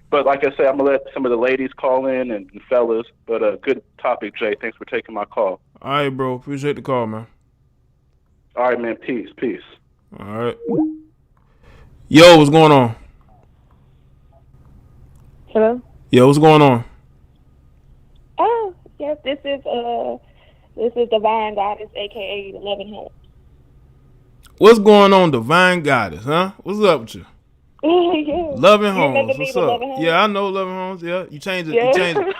But like I said, I'm going to let some of the ladies call in and fellas, but good topic, Jay. Thanks for taking my call. All right, bro. Appreciate the call, man. All right, man. Peace. All right. Yo, what's going on? Hello? Yo, what's going on? Oh, yes, this is Divine Goddess, aka the Loving Home. What's going on, Divine Goddess, huh? What's up with you? Yeah. Loving You remember Homes. me What's with up? Loving Homes? Yeah, I know Loving Homes. Yeah, you changed it. Yeah.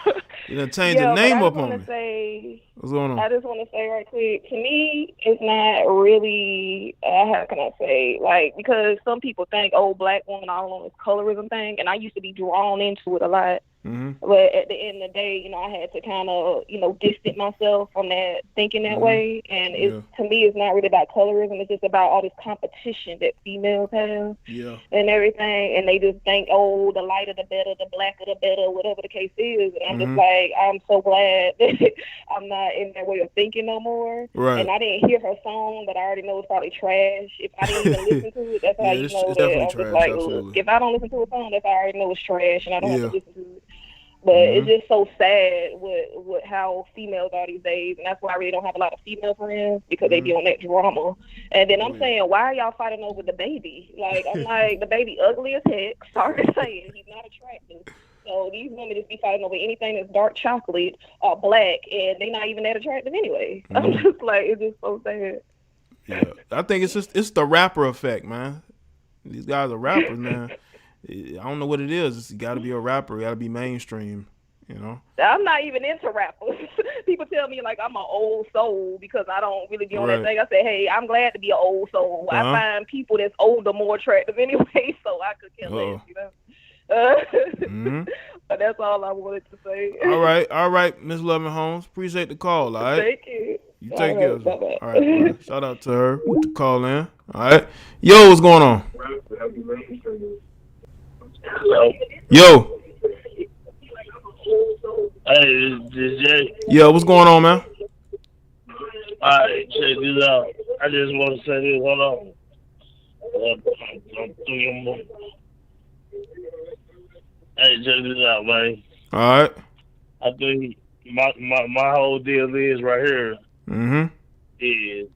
You done changed the name up on me. Say, What's going on? I just want to say right quick, to me, it's not really, how can I say, like, because some people think, oh, black women all on this colorism thing, and I used to be drawn into it a lot. Mm-hmm. But at the end of the day, I had to kind of, distance myself from that thinking that way. And to me, it's not really about colorism. It's just about all this competition that females have and everything. And they just think, oh, the lighter the better, the blacker the better, whatever the case is. And I'm just like, I'm so glad that I'm not in that way of thinking no more. Right. And I didn't hear her song, but I already know it's probably trash. If I didn't even listen to it, that's how you know it's that definitely I'm trash, just like, absolutely. look, if I don't listen to a song, that's how I already know it's trash and I don't have to listen to it. But it's just so sad with how females are these days. And that's why I really don't have a lot of female friends, because they be on that drama. And then I'm saying, why are y'all fighting over the baby? Like, I'm like, the baby ugly as heck. Sorry to say it. He's not attractive. So these women just be fighting over anything that's dark chocolate or black, and they're not even that attractive anyway. I'm just like, it's just so sad. Yeah, I think it's the rapper effect, man. These guys are rappers, man. I don't know what it is. You got to be a rapper. You got to be mainstream, I'm not even into rappers. People tell me like I'm an old soul because I don't really be on that thing. I say, hey, I'm glad to be an old soul. I find people that's older more attractive anyway, so I could care less, But that's all I wanted to say. All right, Miss Loving Holmes. Appreciate the call, all right? Thank you. You take care. All Bye-bye. right, bro. Shout out to her with the call in. All right. Yo, what's going on? Yo. Hey, this is Jaye. Yeah, what's going on, man? Alright, check this out. I just want to say this. Hold on. I'm thinking. Hey, check this out, man. All right. I think my whole deal is right here is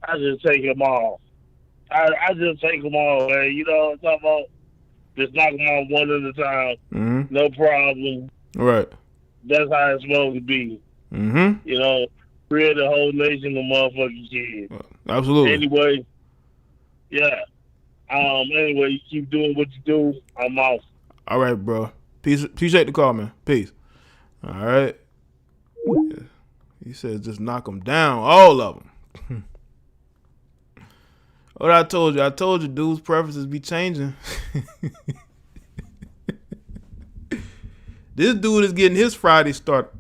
I just take them all. I just take them all, man. You know what I'm talking about? Just knock them on one at a time. No problem. Right. That's how it's supposed to be. You know, create a whole nation of motherfucking kids. Absolutely. Anyway, yeah. Anyway, you keep doing what you do. I'm off. All right, bro. Peace. Appreciate the call, man. Peace. All right. Yeah. He said just knock them down, all of them. What I told you, dudes' preferences be changing. This dude is getting his Friday started.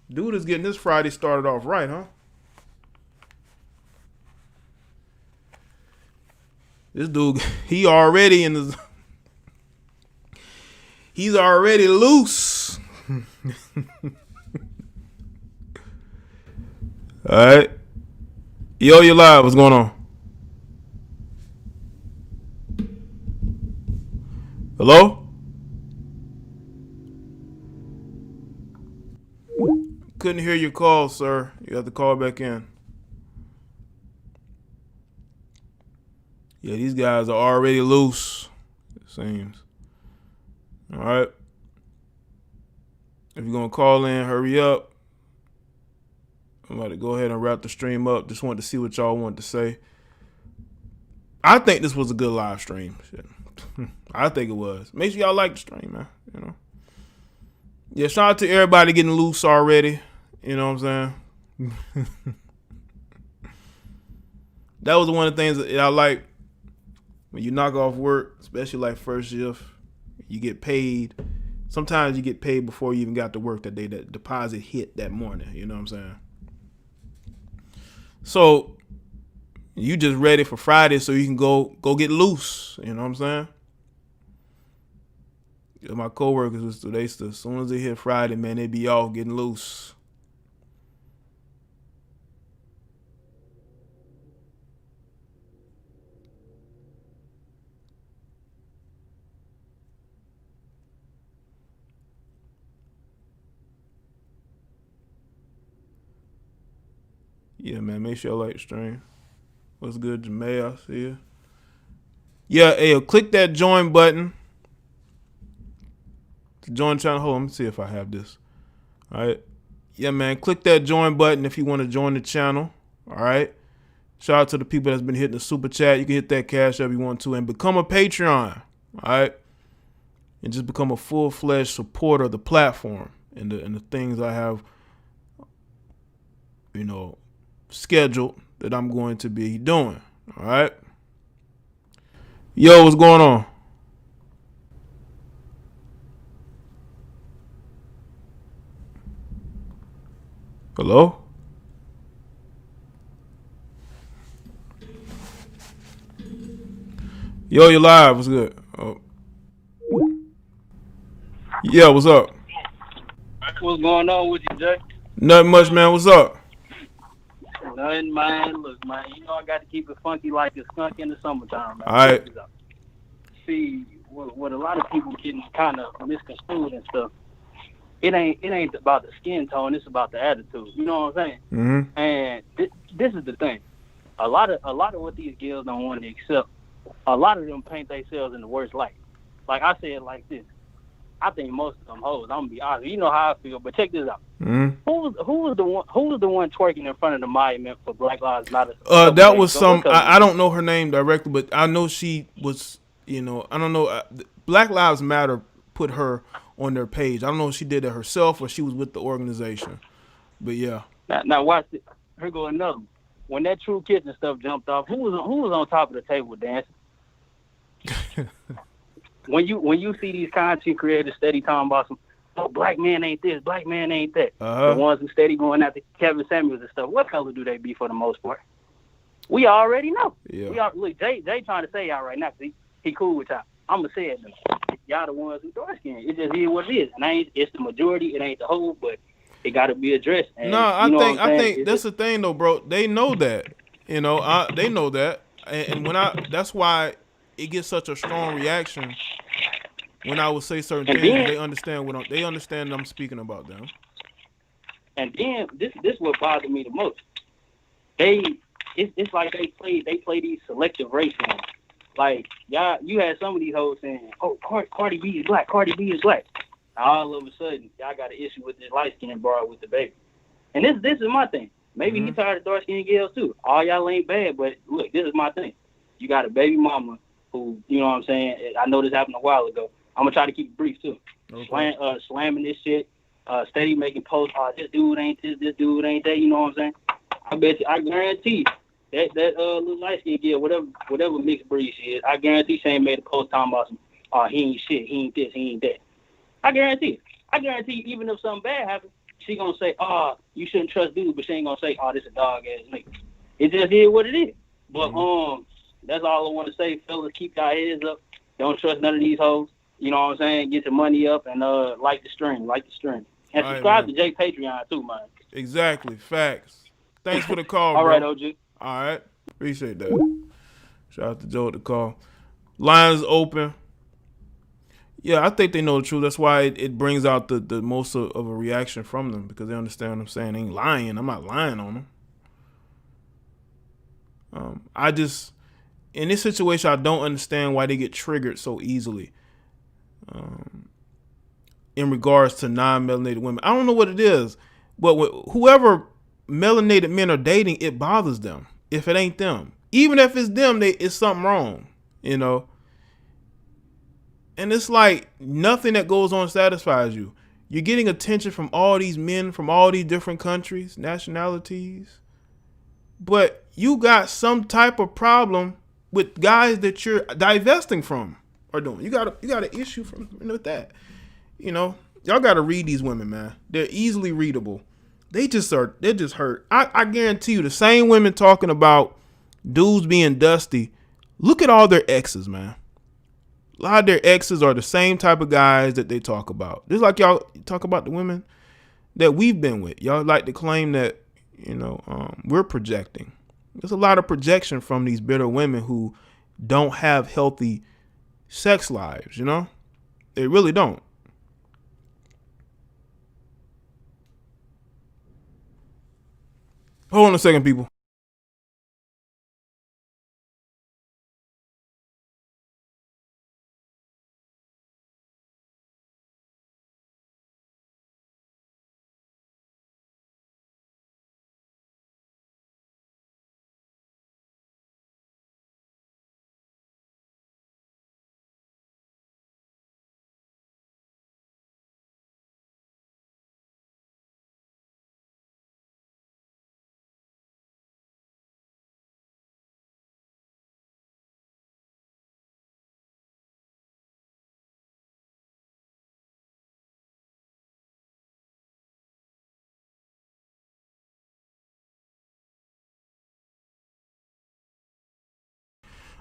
Dude is getting his Friday started off right, huh? This dude, he's already loose. All right. Yo, you live. What's going on? Hello? Couldn't hear your call, sir. You have to call back in. Yeah, these guys are already loose, it seems. All right. If you're going to call in, hurry up. I'm about to go ahead and wrap the stream up. Just wanted to see what y'all wanted to say. I think this was a good live stream. Shit. I think it was. Make sure y'all like the stream, man. You know. Yeah, shout out to everybody getting loose already. You know what I'm saying? That was one of the things that I like. When you knock off work, especially like first shift, you get paid. Sometimes you get paid before you even got to work that day. That deposit hit that morning. You know what I'm saying? So you just ready for Friday so you can go get loose. You know what I'm saying? My coworkers, they as soon as they hit Friday, man, they be off getting loose. Yeah, man, make sure y'all like the stream. What's good, Jaye? I see you. Yeah, hey, click that join button to join the channel. Hold on, let me see if I have this. All right. Yeah, man, click that join button if you want to join the channel. All right. Shout out to the people that's been hitting the super chat. You can hit that cash up if you want to and become a Patreon. All right. And just become a full-fledged supporter of the platform and the things I have, you know, scheduled that I'm going to be doing. All right. Yo, what's going on? Hello? Yo, you live. What's good? Oh. Yeah, what's up? What's going on with you, Jaye? Nothing much, man. What's up? Nothing, man. Look, man, you know I got to keep it funky like a skunk in the summertime, man. All right. See, what a lot of people getting kind of misconstrued and stuff, it ain't about the skin tone, it's about the attitude. You know what I'm saying? Mm-hmm. And this is the thing. A lot of what these girls don't want to accept, a lot of them paint themselves in the worst light. Like I said like this. I think most of them hoes, I'm gonna be honest. You know how I feel, but check this out. Mm-hmm. Who was the one twerking in front of the monument for Black Lives Matter? That was some. I don't know her name directly, but I know she was. You know, I don't know. Black Lives Matter put her on their page. I don't know if she did it herself or she was with the organization. But yeah. Now watch it. Here go another. When that True Kitchen stuff jumped off, who was on top of the table dancing? when you see these content creators steady talking about some, oh, black man ain't this, black man ain't that. The ones who steady going after Kevin Samuels and stuff, what color do they be for the most part? We already know. Yeah. Look, Jay trying to say y'all right now because he cool with y'all. I'm going to say it though. Y'all the ones who dark skinned. It just is what it is. And it's the majority. It ain't the whole, but it got to be addressed. And, I think that's the thing though, bro. They know that. They know that. And that's why it gets such a strong reaction when I would say certain things. Then, they understand I'm speaking about them. And then this what bothered me the most. It's like they play these selective race games. Like, y'all, you had some of these hoes saying, oh, Cardi B is black, Cardi B is black. All of a sudden, y'all got an issue with this light-skinned broad with the baby. And this is my thing. Maybe he tired of dark-skinned girls, too. All y'all ain't bad, but look, this is my thing. You got a baby mama who, you know what I'm saying, I know this happened a while ago. I'm going to try to keep it brief, too. Okay. Slamming this shit, steady making posts, this dude ain't this dude ain't that, you know what I'm saying? I guarantee you. That little light skin girl, whatever mixed breed she is, I guarantee she ain't made a post talking about some, he ain't shit, he ain't this, he ain't that. I guarantee even if something bad happens, she gonna say, you shouldn't trust dudes, but she ain't gonna say, this a dog ass nigga. It just is what it is. But that's all I want to say, fellas. Keep your heads up. Don't trust none of these hoes. You know what I'm saying? Get your money up and like the stream. And subscribe to Jaye Patreon too, man. Exactly. Facts. Thanks for the call, all bro. right, OG. All right. Appreciate that. Shout out to Joe at the call. Lines open. Yeah, I think they know the truth. That's why it brings out the most of a reaction from them, because they understand what I'm saying. They ain't lying. I'm not lying on them. In this situation, I don't understand why they get triggered so easily in regards to non-melanated women. I don't know what it is, but whoever melanated men are dating, it bothers them if it ain't them. Even if it's them, it's something wrong, And it's like nothing that goes on satisfies you. You're getting attention from all these men from all these different countries, nationalities, but you got some type of problem with guys that you're divesting from or doing. You got an issue with that. Y'all got to read these women, man. They're easily readable. They're just hurt. I guarantee you, the same women talking about dudes being dusty, look at all their exes, man. A lot of their exes are the same type of guys that they talk about. Just like y'all talk about the women that we've been with. Y'all like to claim that, we're projecting. There's a lot of projection from these bitter women who don't have healthy sex lives, They really don't. Hold on a second, people.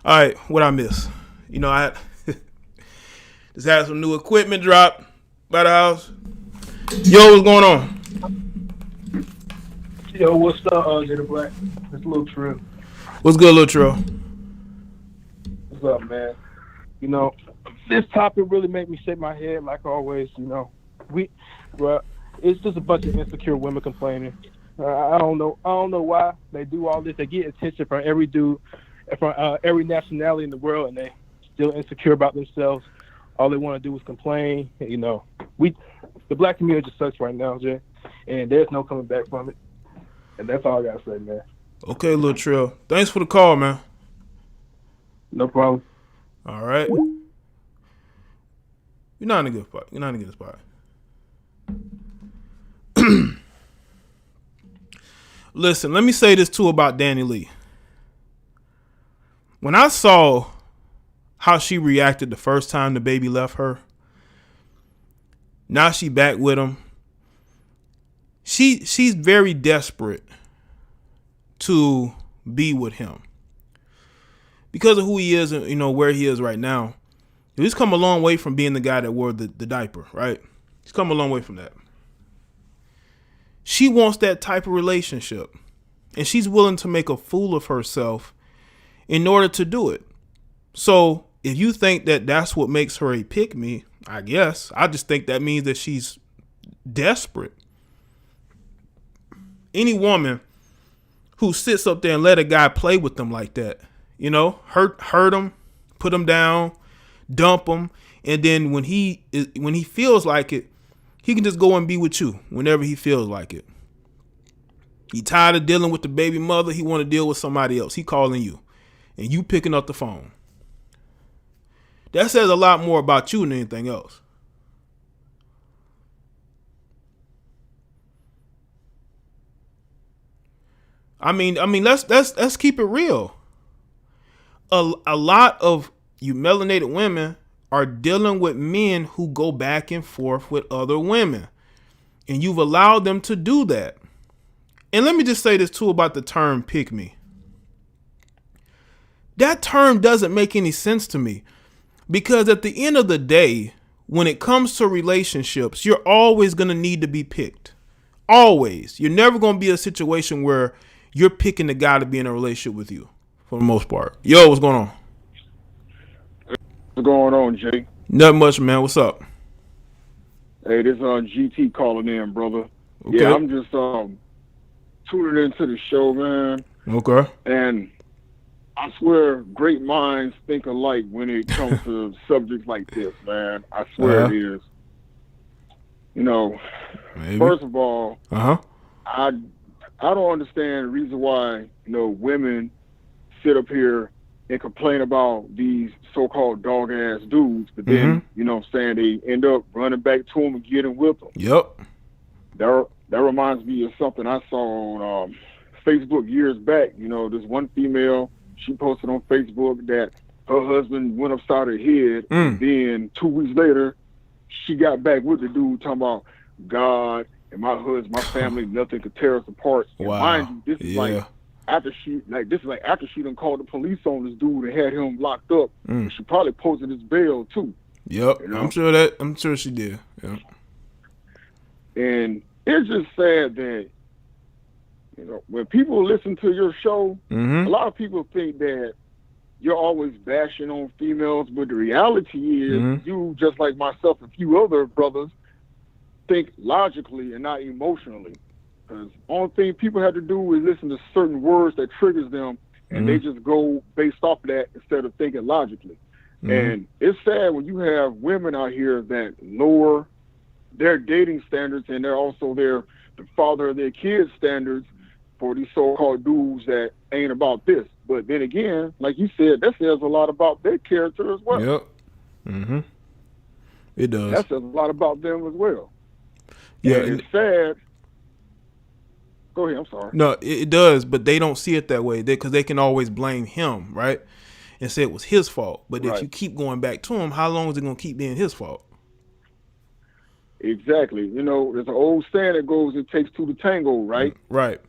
All right, what I miss? I just had some new equipment drop by the house. Yo, what's going on? Yo, what's up, Jada Black? It's Lil Trill. What's good, Lil Trill? What's up, man? This topic really made me shake my head, like always. It's just a bunch of insecure women complaining. I don't know why they do all this. They get attention from every dude, from every nationality in the world, and they still insecure about themselves. All they want to do is complain. The black community just sucks right now, Jay, and there's no coming back from it. And that's all I gotta say, man. Okay, Lil Trill. Thanks for the call, man. No problem. All right. You're not in a good spot. Listen, let me say this too about Dani Leigh. When I saw how she reacted the first time the baby left her. Now she back with him. She's very desperate to be with him because of who he is and, you know, where he is right now. He's come a long way from being the guy that wore the diaper, right? He's come a long way from that. She wants that type of relationship, and she's willing to make a fool of herself in order to do it. So if you think that that's what makes her a pick-me, I guess. I just think that means that she's desperate. Any woman who sits up there and let a guy play with them like that, you know, hurt him, put him down, dump him, and then when he feels like it, he can just go and be with you whenever he feels like it. He tired of dealing with the baby mother. He want to deal with somebody else. He calling you, and you picking up the phone. That says a lot more about you than anything else. I mean, let's keep it real. A lot of you melanated women are dealing with men who go back and forth with other women, and you've allowed them to do that. And let me just say this too about the term "pick me." That term doesn't make any sense to me, because at the end of the day, when it comes to relationships, you're always going to need to be picked. Always. You're never going to be a situation where you're picking the guy to be in a relationship with you, for the most part. Yo, what's going on? What's going on, Jay? Nothing much, man. What's up? Hey, this GT calling in, brother. Okay. Yeah, I'm just tuning into the show, man. Okay. And I swear, great minds think alike when it comes to subjects like this, man. I swear it is. You know, maybe. First of all, I don't understand the reason why, you know, women sit up here and complain about these so-called dog-ass dudes, but then, you know what I'm saying, they end up running back to them and getting with them. Yep. That reminds me of something I saw on Facebook years back. You know, this one female, she posted on Facebook that her husband went upside her head, and then 2 weeks later, she got back with the dude talking about God and my husband, my family, nothing could tear us apart. Wow. And mind you, this is like after she done called the police on this dude and had him locked up. She probably posted his bail too. Yep. You know? I'm sure she did. Yeah. And it's just sad that, you know, when people listen to your show, a lot of people think that you're always bashing on females, but the reality is you, just like myself and a few other brothers, think logically and not emotionally. Because the only thing people have to do is listen to certain words that triggers them, and they just go based off of that instead of thinking logically. And it's sad when you have women out here that lower their dating standards, and they're also the father of their kids' standards for these so-called dudes that ain't about this. But then again, like you said, that says a lot about their character as well. Yep. It does. That says a lot about them as well. Yeah. And it's sad. Go ahead, I'm sorry. No, it does, but they don't see it that way because they can always blame him, right? And say it was his fault. But if you keep going back to him, how long is it going to keep being his fault? Exactly. You know, there's an old saying that goes, it takes two to tango, right? Right.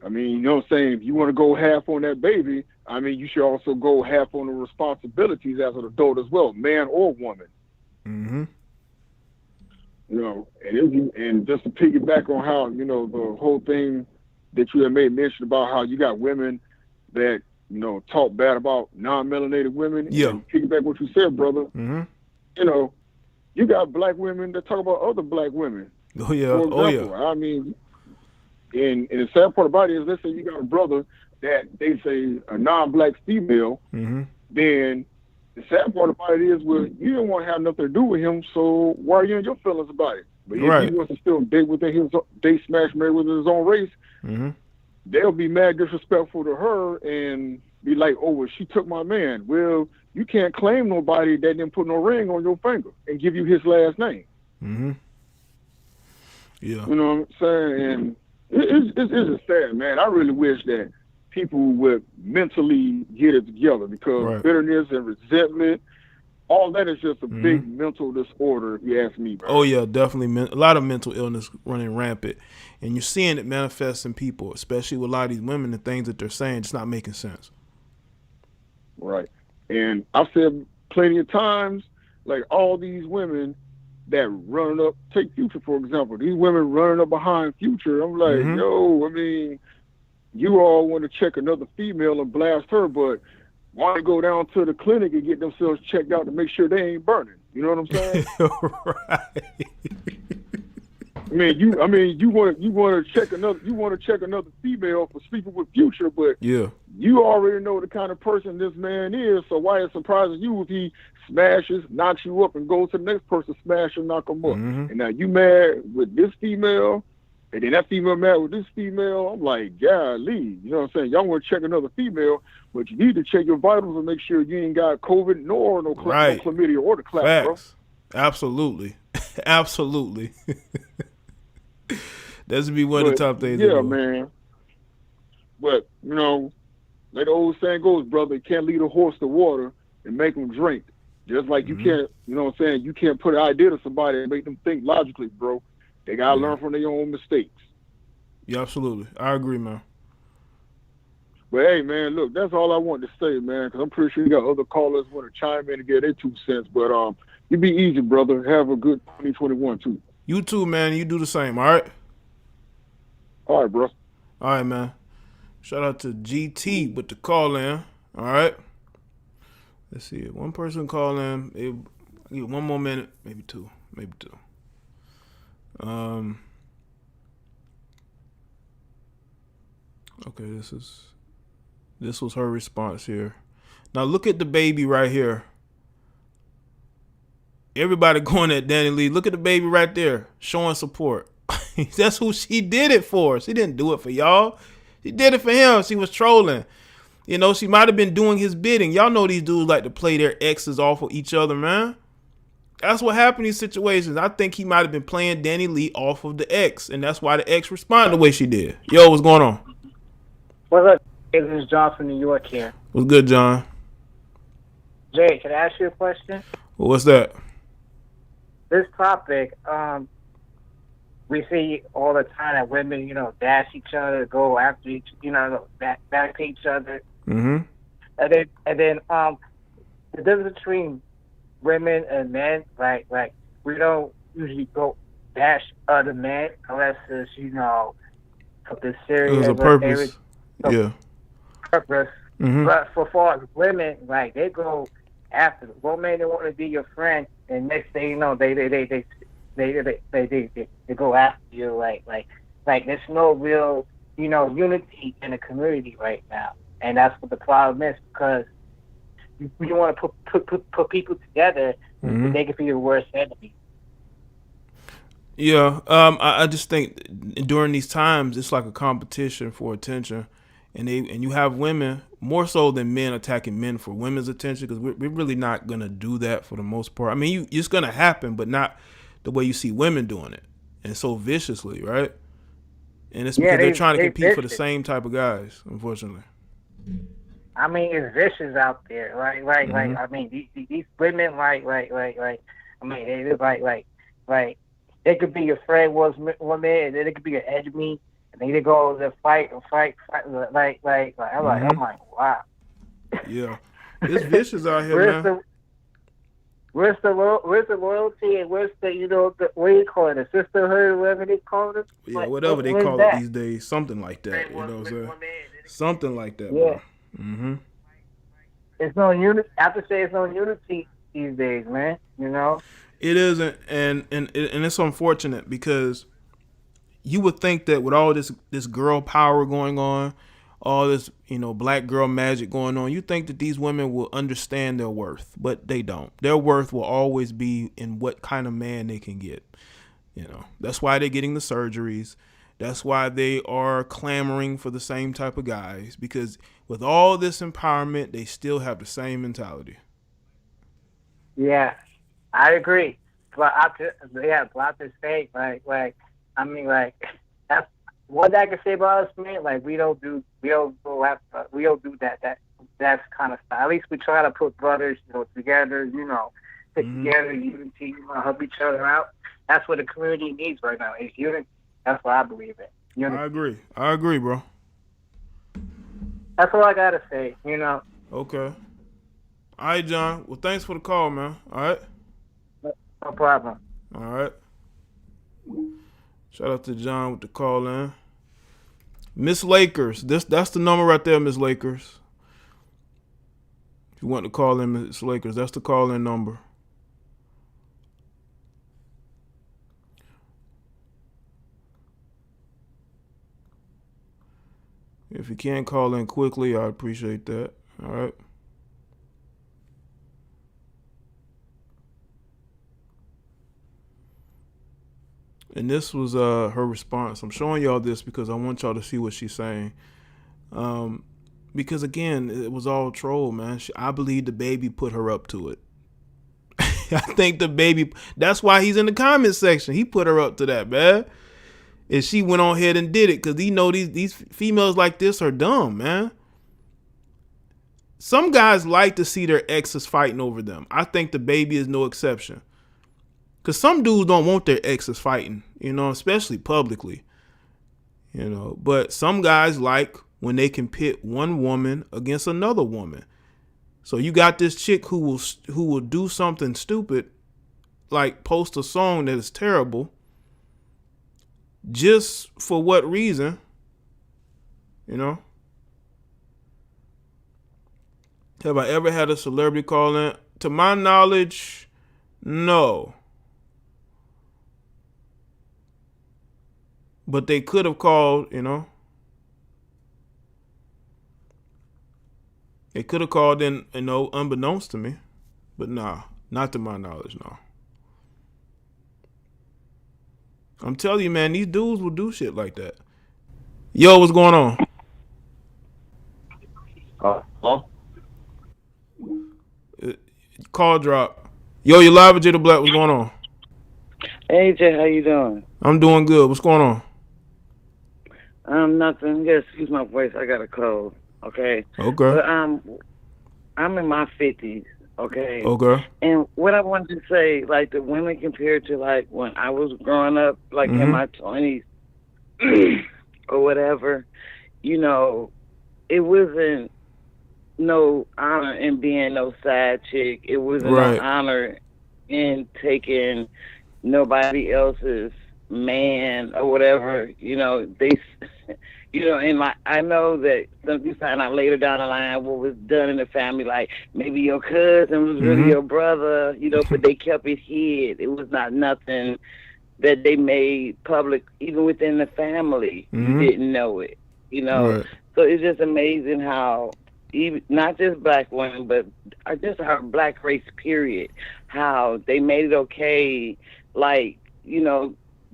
I mean, you know what I'm saying? If you want to go half on that baby, I mean, you should also go half on the responsibilities as an adult as well, man or woman. You know, and just to piggyback on how, you know, the whole thing that you had made mention about how you got women that, you know, talk bad about non-melanated women. Yeah. And piggyback what you said, brother. You know, you got black women that talk about other black women. Oh, yeah. For example, I mean, and the sad part about it is, let's say you got a brother that they say a non-black female, then the sad part about it is, well, you don't want to have nothing to do with him, so why are you in your feelings about it? But if he wants to still date smash marry within his own race, they'll be mad disrespectful to her and be like, oh, well, she took my man. Well, you can't claim nobody that didn't put no ring on your finger and give you his last name. Yeah. You know what I'm saying? And it's just sad, man. I really wish that people would mentally get it together, because bitterness and resentment, all that is just a big mental disorder, if you ask me, bro. Oh, yeah, definitely. A lot of mental illness running rampant. And you're seeing it manifest in people, especially with a lot of these women, the things that they're saying just not making sense. Right. And I've said plenty of times, like, all these women that running up, take Future, for example. These women running up behind Future. I'm like, yo, I mean, you all want to check another female and blast her, but why go down to the clinic and get themselves checked out to make sure they ain't burning? You know what I'm saying? Right. you want to check another female for sleeping with Future, but you already know the kind of person this man is. So why it surprises you if he smashes, knocks you up, and goes to the next person, smash and knock him up? And now you mad with this female, and then that female mad with this female. I'm like, golly, you know what I'm saying? Y'all want to check another female, but you need to check your vitals and make sure you ain't got COVID nor no chlamydia or the clap, bro. Absolutely. Absolutely. That's be one of the top things. Yeah, man. But, you know, like the old saying goes, brother, you can't lead a horse to water and make them drink. Just like you can't, you know what I'm saying, you can't put an idea to somebody and make them think logically, bro. They got to learn from their own mistakes. Yeah, absolutely. I agree, man. But, hey, man, look, that's all I wanted to say, man, because I'm pretty sure you got other callers want to chime in and get their 2 cents. But you be easy, brother. Have a good 2021, too. You too, man. You do the same, all right? All right, bro. All right, man. Shout out to GT with the call in. All right. Let's see. One person call in. Give one more minute. Maybe two. Okay, this was her response here. Now look at the baby right here. Everybody going at Dani Leigh. Look at the baby right there, showing support. That's who she did it for. She didn't do it for y'all. She did it for him. She was trolling. You know, she might have been doing his bidding. Y'all know these dudes like to play their exes off of each other, man. That's what happened in these situations. I think he might have been playing Dani Leigh off of the ex, and that's why the ex responded the way she did. Yo, what's going on? What's up? This is John from New York here. What's good, John? Jay, can I ask you a question? Well, what's that? This topic, we see all the time that women, you know, dash each other, go after each, you know, back each other. Mm-hmm. And then the difference between women and men, like we don't usually go bash other men unless it's, you know, something serious. There's a purpose. Purpose. Mm-hmm. But for far as women, like, they go after one man, they want to be your friend, and next thing you know, they go after you. Like there's no real, you know, unity in the community right now, and that's what the problem is, because you want to put people together, mm-hmm. they can be your worst enemy. Yeah, I just think during these times it's like a competition for attention, and you have women more so than men attacking men for women's attention, because we're really not gonna do that for the most part. I mean, it's gonna happen, but not the way you see women doing it, and so viciously, right? And it's because they're trying to compete vicious for the same type of guys, unfortunately. I mean, it's vicious out there, right? Mm-hmm. Like, I mean, these women, like, I mean, they just like, they could be your friend one minute, and then they could be your enemy, and then they go to fight, like, I'm like, mm-hmm. I'm like, wow. Yeah, it's vicious out here, man. Where's the loyalty, and where's the, you know, what do you call it, the sisterhood, whatever they call it? Yeah, like, whatever they call it these days, something like that. You know what I'm saying? Something like that, bro. Mm-hmm. It's no unity. I have to say, it's no unity these days, man. You know, it isn't, and it's unfortunate, because you would think that with all this girl power going on, all this, you know, black girl magic going on, you think that these women will understand their worth, but they don't. Their worth will always be in what kind of man they can get. You know, that's why they're getting the surgeries. That's why they are clamoring for the same type of guys, because with all this empowerment, they still have the same mentality. Yeah, I agree. But I just say, like, I mean, like, what I can say about us, man, like we don't do that's kind of stuff. At least we try to put brothers, together, stick together, unity, help each other out. That's what the community needs right now. Is unity. That's what I believe in. Unity. I agree, bro. That's all I gotta say. Okay. All right, John. Well, thanks for the call, man. All right. No problem. All right. Shout out to John with the call in. Miss Lakers. That's the number right there, Miss Lakers. If you want to call in, Miss Lakers, that's the call in number. If you can't call in quickly, I appreciate that. All right. And this was her response. I'm showing y'all this because I want y'all to see what she's saying. Because again, it was all troll, man. I believe the baby put her up to it. I think the baby, that's why he's in the comment section. He put her up to that, man. And she went on ahead and did it because he know these females like this are dumb, man. Some guys like to see their exes fighting over them. I think the baby is no exception. Because some dudes don't want their exes fighting, especially publicly. But some guys like when they can pit one woman against another woman. So you got this chick who will do something stupid, like post a song that is terrible, just for what reason? Have I ever had a celebrity call in? To my knowledge, no. But they could have called, They could have called in, unbeknownst to me. But nah, not to my knowledge, no. I'm telling you, man, these dudes will do shit like that. Yo, what's going on? Hello? Call drop. Yo, you live with Jada Black. What's going on? Hey, Jay, how you doing? I'm doing good. What's going on? Nothing. Yeah, excuse my voice. I got a cold. Okay. Okay. But I'm in my 50s. Okay. Okay. And what I wanted to say, like the women compared to like when I was growing up, like in my 20s or whatever, it wasn't no honor in being no side chick. It wasn't no honor in taking nobody else's man or whatever. I know that you find out later down the line what was done in the family, like maybe your cousin was really your brother, but they kept it hid. It was not nothing that they made public, even within the family. You didn't know it, So it's just amazing how, even not just black women, but just our black race, period, how they made it okay, like,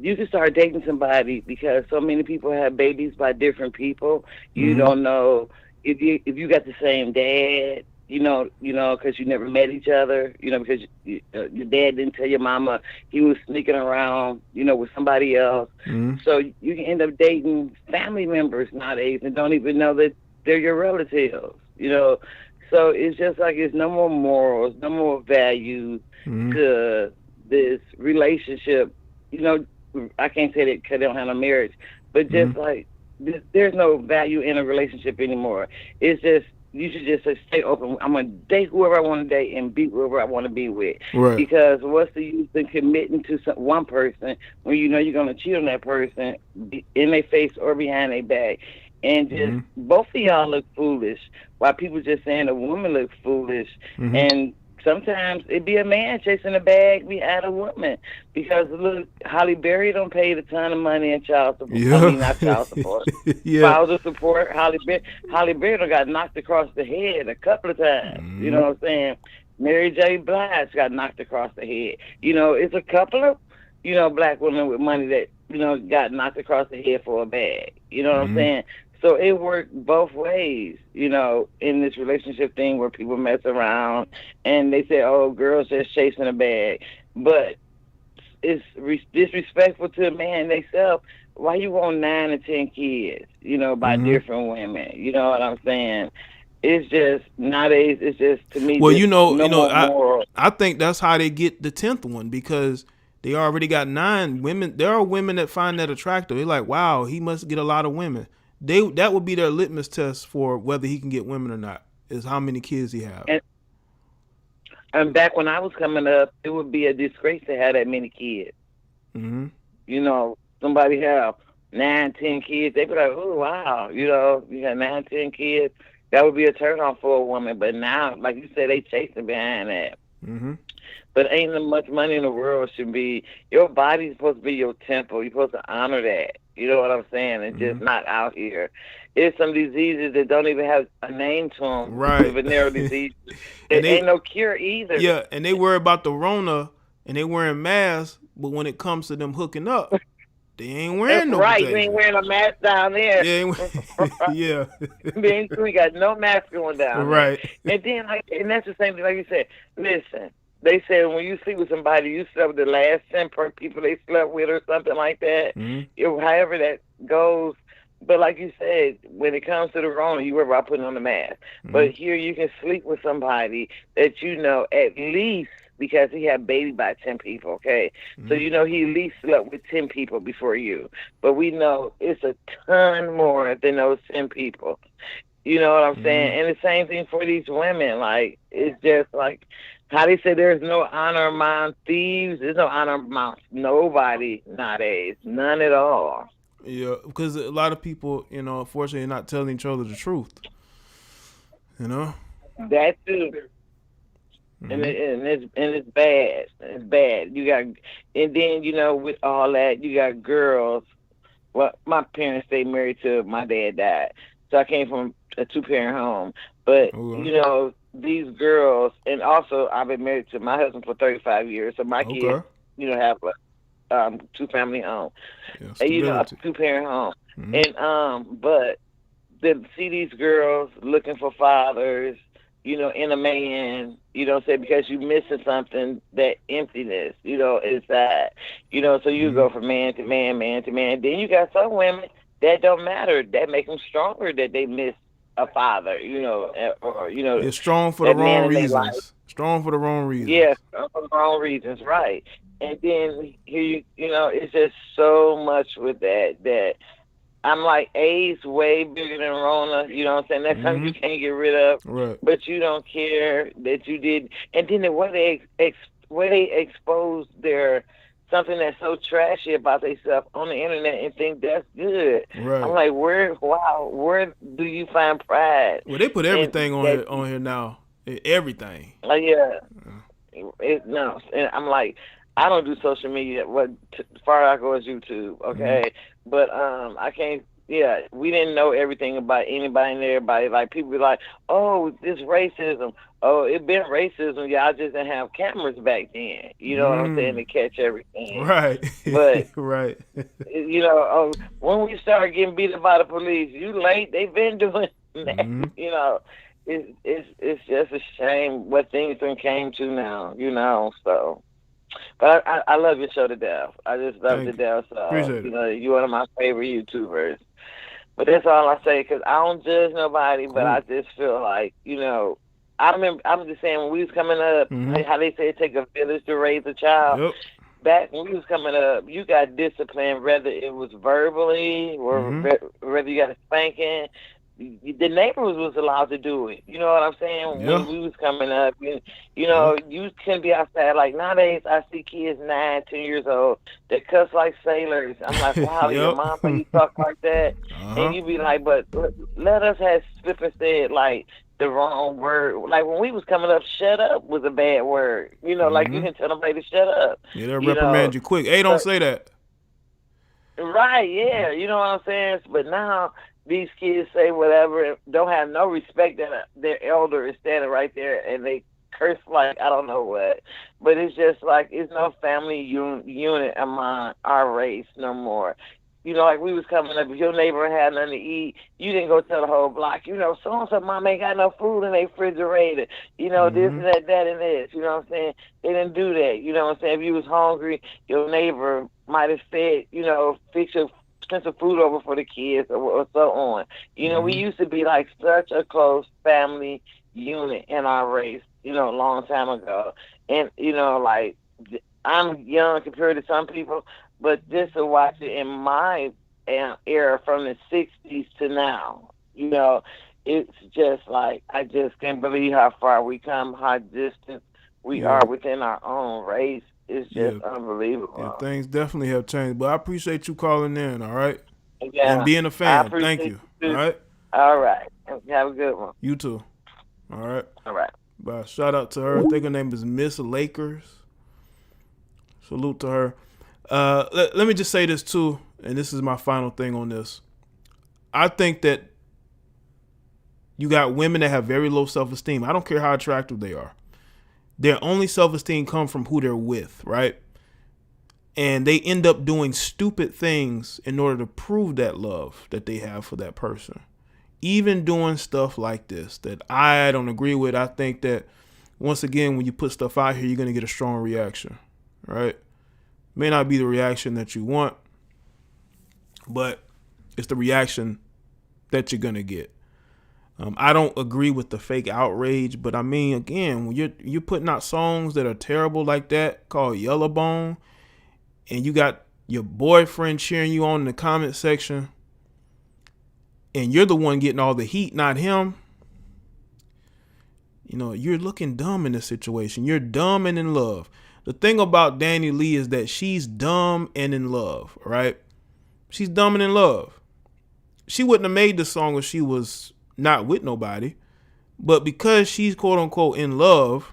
you can start dating somebody because so many people have babies by different people. You don't know if you got the same dad, because you never met each other, because your dad didn't tell your mama he was sneaking around, with somebody else. So you can end up dating family members nowadays and don't even know that they're your relatives, So it's just like it's no more morals, no more value to this relationship, I can't say that because they don't have no marriage, but just like there's no value in a relationship anymore. It's just you should just stay open. I'm gonna date whoever I want to date and be whoever I want to be with. Right. Because what's the use in committing to one person when you know you're gonna cheat on that person in their face or behind their back? And just both of y'all look foolish. While people just saying a woman looks foolish, and sometimes it be a man chasing a bag behind a woman because look, Halle Berry don't pay a ton of money in child support. I mean, not child support. Spousal support. Halle Berry done got knocked across the head a couple of times. You know what I'm saying? Mary J. Blige got knocked across the head. It's a couple of black women with money that got knocked across the head for a bag. You know what I'm saying? So it worked both ways, in this relationship thing where people mess around and they say, oh, girls just chasing a bag. But it's disrespectful to a man themselves why you want 9 or 10 kids, you know, by different women? You know what I'm saying? It's just nowadays. It's just to me. Well, just no more moral. I think that's how they get the 10th one, because they already got 9 women. There are women that find that attractive. They're like, wow, he must get a lot of women. That would be their litmus test for whether he can get women or not, is how many kids he have. And back when I was coming up, it would be a disgrace to have that many kids. Mm-hmm. You know, somebody have 9, 10 kids, they'd be like, oh, wow, you know, you got 9, 10 kids. That would be a turn on for a woman. But now, like you said, they chasing behind that. Mm-hmm. But ain't that much money in the world should be. Your body's supposed to be your temple. You're supposed to honor that. You know what I'm saying? And just not out here. There's some diseases that don't even have a name to them. Right. Venereal disease. There ain't no cure either. Yeah, and they worry about the Rona, and they wearing masks, but when it comes to them hooking up, they ain't wearing no right, protection. you ain't wearing a mask down there. Yeah, We got no mask going down right. there. And then, and that's the same thing, like you said. Listen, they said when you sleep with somebody, you slept with the last 10 people they slept with or something like that. However that goes. But like you said, when it comes to the Rona, you worry about putting on the mask. But here you can sleep with somebody that you know at least, because he had baby by 10 people, okay? So you know he at least slept with 10 people before you. But we know it's a ton more than those 10 people. You know what I'm saying? And the same thing for these women. Like, it's just like how they say there's no honor among thieves. There's no honor among nobody nowadays. None at all. Yeah, because a lot of people, you know, unfortunately, are not telling each other the truth. You know? That too. And it's bad. It's bad. You got, and then, you know, with all that, you got girls. Well, my parents stayed married till my dad died, so I came from a 2-parent home. But you know, these girls, and also I've been married to my husband for 35 years, so my kids, you know, have a 2-family home, and you know, a 2-parent home, and but to see these girls looking for fathers, you know, in a man, you know, say because you missing something, that emptiness, you know, inside, you know, so you go from man to man, man to man. Then you got some women that don't matter, that make them stronger, that they miss a father, you know, or you know, it's strong for the wrong reasons. Strong for the wrong reasons. Yeah, for the wrong reasons, right? And then here, you know, it's just so much with that I'm like, AIDS way bigger than Rona, you know what I'm saying? That's something you can't get rid of, but you don't care that you did. And then the way they expose their something that's so trashy about themselves on the internet and think that's good. Right. I'm like, where do you find pride? Well, they put everything on here now. Everything. Yeah. No, and I'm like, I don't do social media. As far as I go as YouTube, okay? But I can't. Yeah, we didn't know everything about anybody and everybody. Like people be like, "Oh, this racism. Oh, it been racism. Y'all just didn't have cameras back then. You know what I'm saying, to catch everything." Right. But right. You know, when we started getting beat up by the police, you late. They've been doing that. You know, it's just a shame what things came to now. You know, so. But I love your show to death. I just love it to death. So, appreciate you know, you're one of my favorite YouTubers. But that's all I say, because I don't judge nobody, but I just feel like, you know, I'm just saying, when we was coming up, how they say it take a village to raise a child. Back when we was coming up, you got disciplined, whether it was verbally or whether you got a spanking. The neighbors was allowed to do it. You know what I'm saying? When we was coming up, you know, you couldn't be outside. Like nowadays, I see kids 9, 10 years old that cuss like sailors. I'm like, wow, your mom, you talk like that, and you be like, but let us have slip and said like the wrong word. Like when we was coming up, shut up was a bad word. You know, like you can tell somebody to shut up. Yeah, they'll reprimand you quick. Hey, don't say that. Right? Yeah, you know what I'm saying. But now these kids say whatever and don't have no respect that their elder is standing right there and they curse like I don't know what. But it's just like it's no family unit among our race no more. You know, like we was coming up, if your neighbor had nothing to eat, you didn't go tell the whole block, you know, so-and-so mom ain't got no food in their refrigerator, you know, this and that and this, you know what I'm saying? They didn't do that, you know what I'm saying? If you was hungry, your neighbor might have said, you know, fix your expensive food over for the kids or so on. You know, we used to be like such a close family unit in our race, you know, a long time ago. And, you know, like, I'm young compared to some people, but just to watch it in my era from the 60s to now, you know, it's just like, I just can't believe how far we come, how distant we are within our own race. It's just unbelievable. Yeah, things definitely have changed. But I appreciate you calling in, all right? Yeah, and being a fan. Thank you. All right? All right. Have a good one. You too. All right? All right. Bye. Shout out to her. I think her name is Miss Lakers. Salute to her. Let me just say this too, and this is my final thing on this. I think that you got women that have very low self-esteem. I don't care how attractive they are. Their only self-esteem comes from who they're with, right? And they end up doing stupid things in order to prove that love that they have for that person. Even doing stuff like this that I don't agree with. I think that, once again, when you put stuff out here, you're going to get a strong reaction, right? May not be the reaction that you want, but it's the reaction that you're going to get. I don't agree with the fake outrage, but I mean, again, when you're putting out songs that are terrible like that, called YellowBone, and you got your boyfriend cheering you on in the comment section, and you're the one getting all the heat, not him, you know, you're looking dumb in this situation. You're dumb and in love. The thing about Dani Leigh is that she's dumb and in love, right? She's dumb and in love. She wouldn't have made this song if she was not with nobody, but because she's quote unquote in love,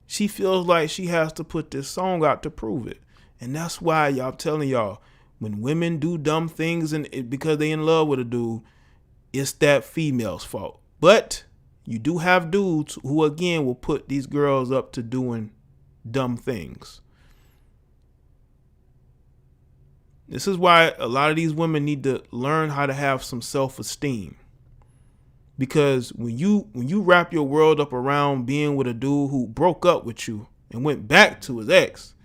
she feels like she has to put this song out to prove it. And that's why I'm telling y'all, when women do dumb things and because they in love with a dude, it's that female's fault. But you do have dudes who again will put these girls up to doing dumb things. This is why a lot of these women need to learn how to have some self-esteem. Because when you wrap your world up around being with a dude who broke up with you and went back to his ex,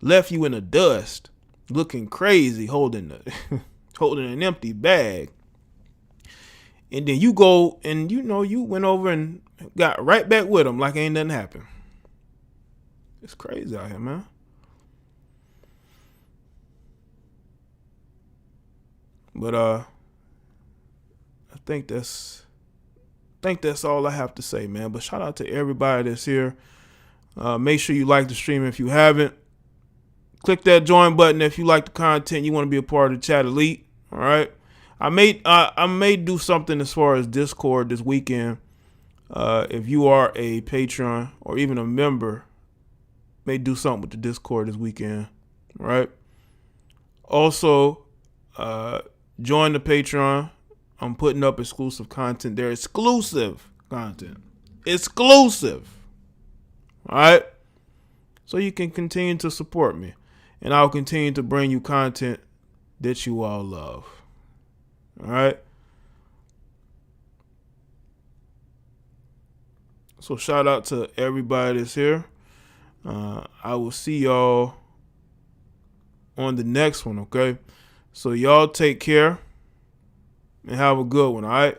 left you in the dust, looking crazy, holding an empty bag, and then you go and you went over and got right back with him like ain't nothing happened. It's crazy out here, man. But I think that's all I have to say, man. But shout out to everybody that's here. Make sure you like the stream if you haven't. Click that join button if you like the content. You want to be a part of the chat elite. All right. I may do something as far as Discord this weekend. If you are a Patreon or even a member, may do something with the Discord this weekend. All right. Also, join the Patreon. I'm putting up exclusive content there. Exclusive content. Exclusive. All right. So you can continue to support me. And I'll continue to bring you content that you all love. All right. So shout out to everybody that's here. I will see y'all on the next one, okay? So y'all take care and have a good one, all right?